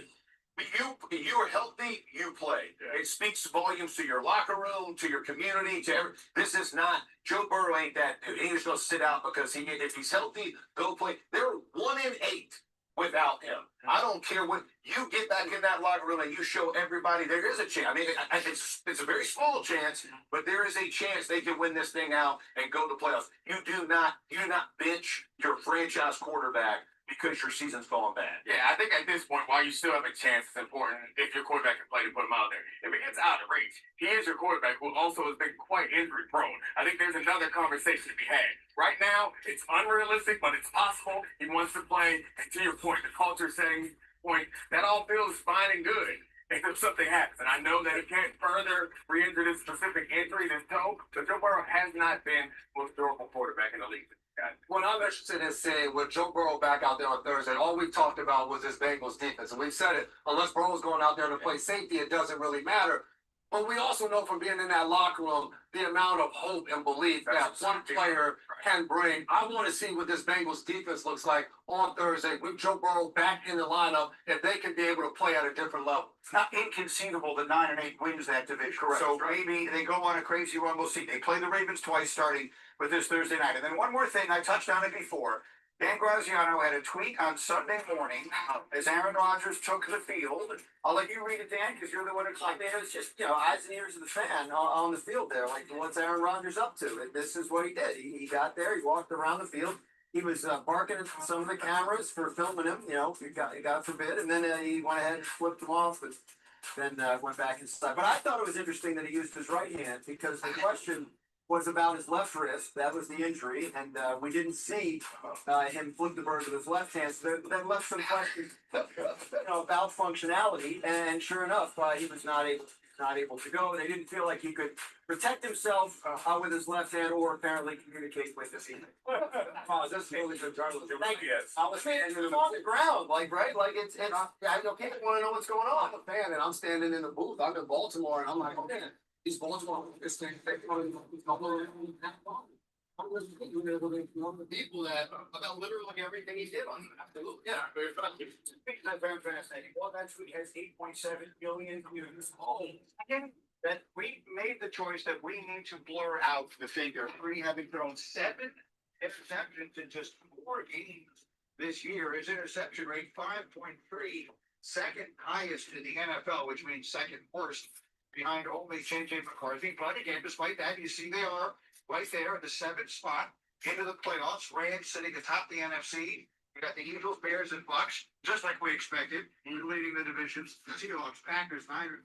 You're healthy, you play. It speaks volumes to your locker room, to your community, this is not Joe Burrow ain't that dude. He's just gonna sit out because if he's healthy, go play. They're 1-8 without him. I don't care what you get back in that locker room and you show everybody there is a chance. I mean, it's a very small chance, but there is a chance they can win this thing out and go to playoffs. You do not bench your franchise quarterback because your season's going bad. Yeah, I think at this point, while you still have a chance, it's important if your quarterback can play to put him out there. If it gets out of reach, he is your quarterback who also has been quite injury prone. I think there's another conversation to be had. Right now, it's unrealistic, but it's possible. He wants to play. And to your point, the culture setting point, that all feels fine and good. If something happens, and I know that it can't further re-injure this specific injury, this toe, but Joe Burrow has not been the most durable quarterback in the league. What I'm interested in seeing with Joe Burrow back out there on Thursday, all we talked about was this Bengals defense. And we've said it, unless Burrow's going out there to play safety, it doesn't really matter. But we also know from being in that locker room the amount of hope and belief that one player can bring. I want to see what this Bengals defense looks like on Thursday with Joe Burrow back in the lineup, if they can be able to play at a different level. It's not inconceivable that 9-8 wins that division. Correct. So maybe they go on a crazy run. We'll see. They play the Ravens twice starting with this Thursday night. And then one more thing, I touched on it before. Dan Graziano had a tweet on Sunday morning as Aaron Rodgers took the field. I'll let you read it, Dan, because you're the one who's like, man, it's just, eyes and ears of the fan on the field there. Like, what's Aaron Rodgers up to? And this is what he did. He got there, he walked around the field. He was barking at some of the cameras for filming him, God forbid. And then he went ahead and flipped them off and then went back inside. But I thought it was interesting that he used his right hand because the question was about his left wrist. That was the injury, and we didn't see him flip the bird with his left hand. So that left some questions, about functionality. And sure enough, he was not able to go. They didn't feel like he could protect himself with his left hand, or apparently communicate with his teammate. Oh, that's really good journalism. Thank you. I was saying, it's on the ground, right? Like it's people want to know what's going on. I'm a fan, and I'm standing in the booth. I'm in Baltimore, and I'm like, oh man. He's Baltimore. This thing, the people that about literally everything he did on absolutely. Yeah, very fascinating. Well, that tweet has 8.7 billion views. Again, that we made the choice that we need to blur out the figure 3 having thrown 7 interceptions in just 4 games this year. His interception rate 5.3, second highest in the NFL, which means second worst behind only JJ McCarthy. But again, despite that, you see they are right there at the 7th spot into the playoffs. Rams sitting atop the NFC. We got the Eagles, Bears, and Bucks, just like we expected, leading the divisions. The Seahawks, Packers, Niners.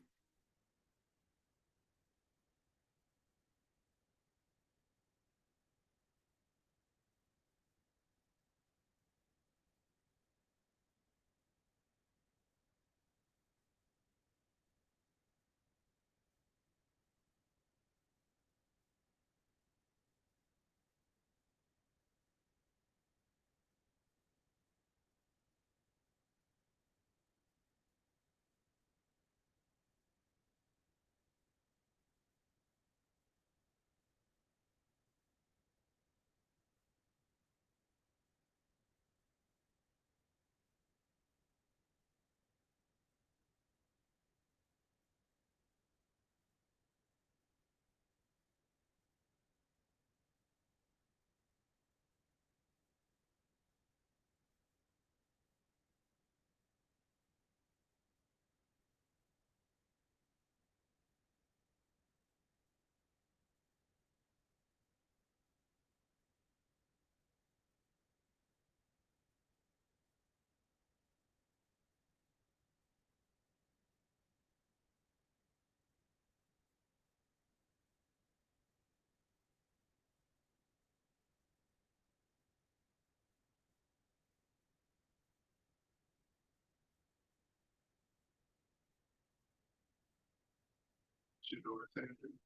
Shador Sanders.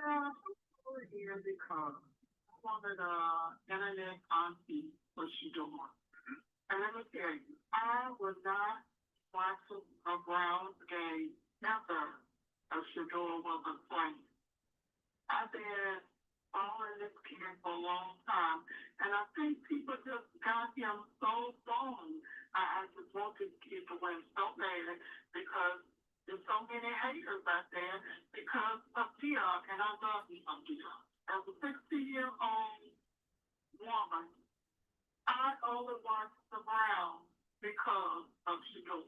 Over here because I wanted internet auntie for Shador. And let me tell you, I would not watch a Browns game ever if Shador wasn't playing. I've been following this kid for a long time, and I think people just got him so wrong. I just want this kid to win so bad because there's so many haters out there because of Dion, and I love me some Dion. As a 60-year-old woman, I only watch the Browns because of Shador.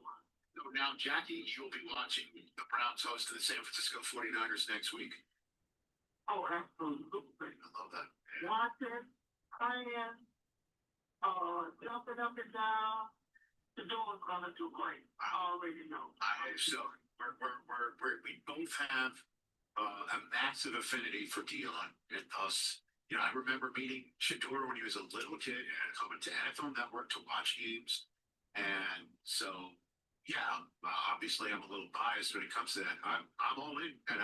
So now, Jackie, you'll be watching the Browns host to the San Francisco 49ers next week. Oh, absolutely. I love that. Watching, playing, jumping up and down. Shador's gonna do great. I already know. I hope so. We both have a massive affinity for Dion and us. You know, I remember meeting Shador when he was a little kid and coming to NFL Network to watch games. And so, yeah, obviously I'm a little biased when it comes to that. I'm all in, and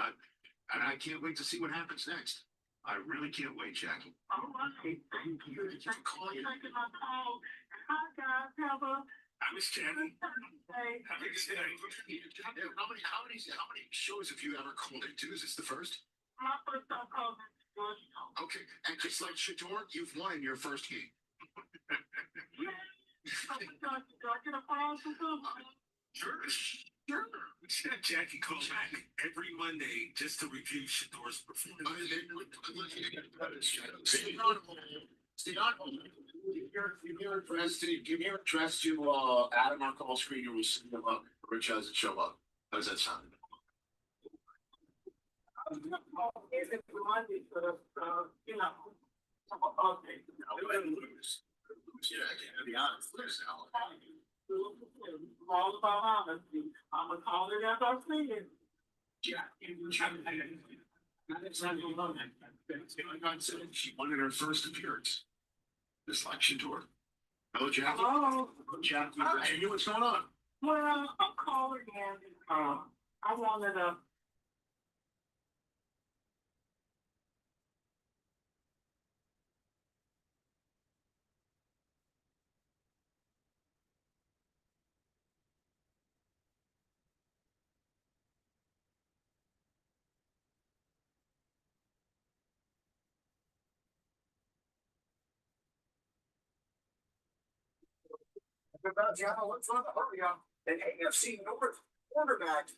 I can't wait to see what happens next. I really can't wait, Jackie. All right, thank you. Thanks for taking my call. Hi, guys. Have a I was Shannon. Hey. How many shows have you ever called into? Is this the first? My first time calling this show. Okay, and just like Shador, you've won in your first game. Yeah. Do I get a prize or something? Sure. Jackie calls back every Monday just to review Shador's performance. Give your address to Adam, our call screener. We'll send him up. Rich hasn't show up. How does that sound? It's Monday for the, okay. Lose. Yeah, I can't be honest. Lose now. All about honesty. I'm gonna call it as I see it. Yeah. She won in her first appearance. Just like Shador. Hello, Jackie. Hello. Jackie. Hey, what's going on? Well, I'm calling in. I wanted to. About John, what's on the hurry up? An AFC North quarterback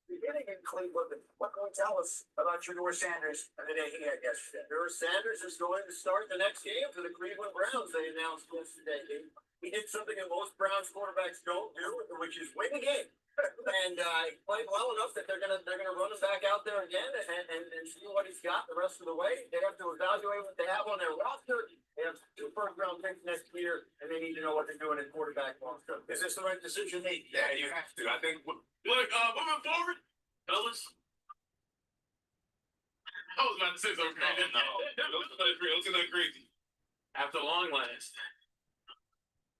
beginning in Cleveland. What can you tell us about Shador Sanders and the day he had yesterday? Shador Sanders is going to start the next game for the Cleveland Browns. They announced yesterday. He did something that most Browns quarterbacks don't do, which is win the game. And he played well enough that they're gonna run him back out there again and see what he's got the rest of the way. They have to evaluate what they have on their roster. They have 2 first-round picks next year, and they need to know what they're doing at quarterback long term. Is this the right decision, Nate? Yeah, you have to. I think. Look, moving forward, fellas. I was about to say something. No. Let's get crazy. After long last,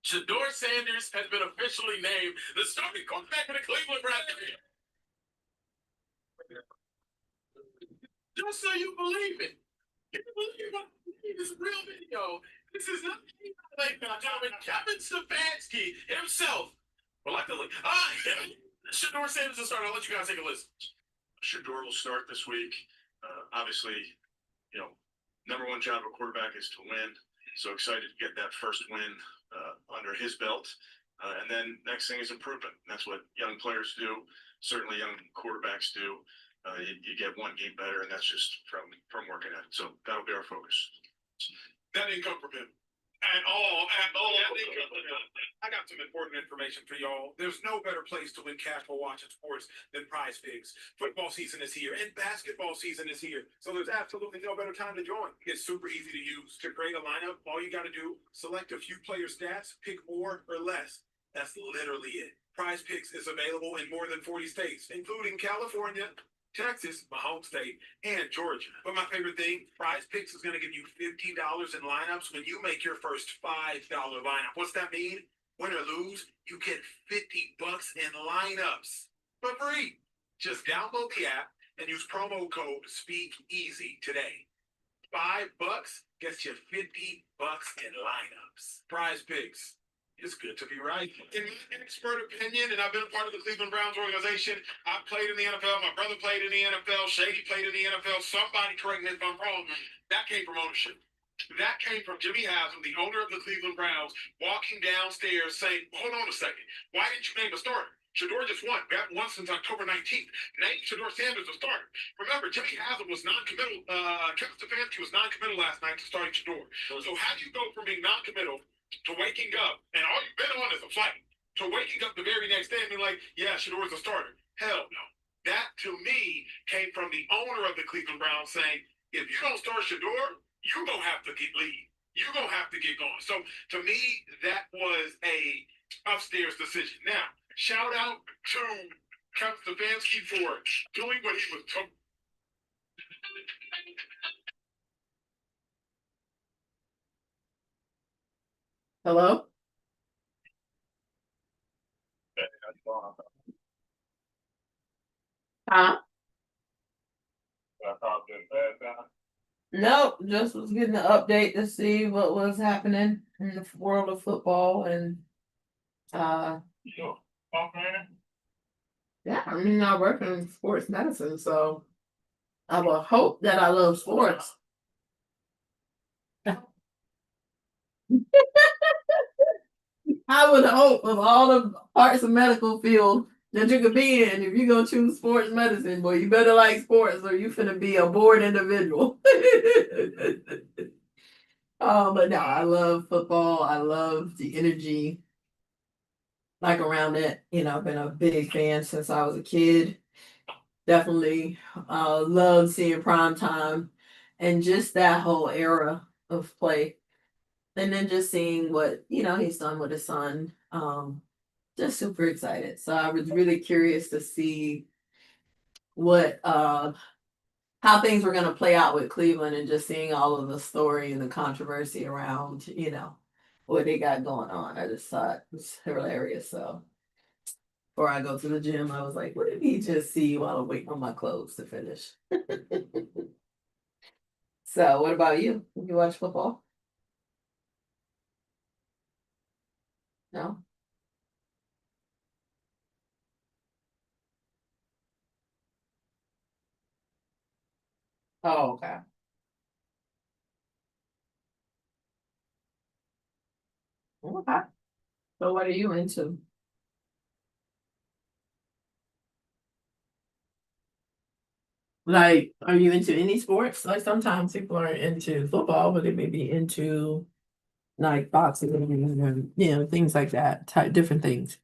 Shador Sanders has been officially named the starting quarterback of the Cleveland Browns. Just so you believe it. Can you believe this real video? This is not like gentleman Kevin Stefanski himself. Well, like the Shador Sanders will start. I'll let you guys take a listen. Shador will start this week. Obviously, number one job of a quarterback is to win. So excited to get that first win under his belt. And then next thing is improvement. That's what young players do. Certainly young quarterbacks do. You get one game better, and that's just from working at it. So that'll be our focus. That didn't come from him. At all. I got some important information for y'all. There's no better place to win cash for watching sports than Prize Picks. Football season is here and basketball season is here. So there's absolutely no better time to join. It's super easy to use. To create a lineup, all you got to do, select a few player stats, pick more or less. That's literally it. Prize Picks is available in more than 40 states, including California, Texas, my home state, and Georgia. But my favorite thing, Prize Picks is going to give you $50 in lineups when you make your first $5 lineup. What's that mean? Win or lose, you get $50 in lineups for free. Just download the app and use promo code SPEAKEASY today. $5 gets you $50 in lineups. Prize Picks. It's good to be right. In my expert opinion, and I've been a part of the Cleveland Browns organization, I played in the NFL. My brother played in the NFL. Shady played in the NFL. Somebody correct me if I'm wrong. That came from ownership. That came from Jimmy Haslam, the owner of the Cleveland Browns, walking downstairs saying, hold on a second. Why didn't you name a starter? Shador just won. Got one since October 19th. Name Shador Sanders a starter. Remember, Jimmy Haslam was non-committal. Kevin Stefanski was non-committal last night to starting Shador. So how do you go from being non-committal to waking up, and all you've been on is a flight, to waking up the very next day and being like, yeah, Shador's a starter? Hell no. That, to me, came from the owner of the Cleveland Browns saying, if you don't start Shador, you're going to have to get lead. You're going to have to get going. So, to me, that was a upstairs decision. Now, shout out to Kevin Stefanski for doing what he was told. Hello? Huh? Nope, just was getting an update to see what was happening in the world of football and yeah, I mean I work in sports medicine, so I will hope that I love sports. I would hope of all the parts of medical field that you could be in, if you're gonna choose sports medicine, boy, you better like sports or you finna be a bored individual. But no, I love football. I love the energy like around it. You know, I've been a big fan since I was a kid. Definitely love seeing prime time and just that whole era of play. And then just seeing what, he's done with his son. Just super excited. So I was really curious to see what how things were gonna play out with Cleveland and just seeing all of the story and the controversy around, what they got going on. I just thought it was hilarious. So before I go to the gym, I was like, what did he just see while I'm waiting on my clothes to finish? So what about you? You watch football? No? Oh, okay. Okay. So what are you into? Like, are you into any sports? Like sometimes people are into football, but they may be into like boxing and things like that, type different things.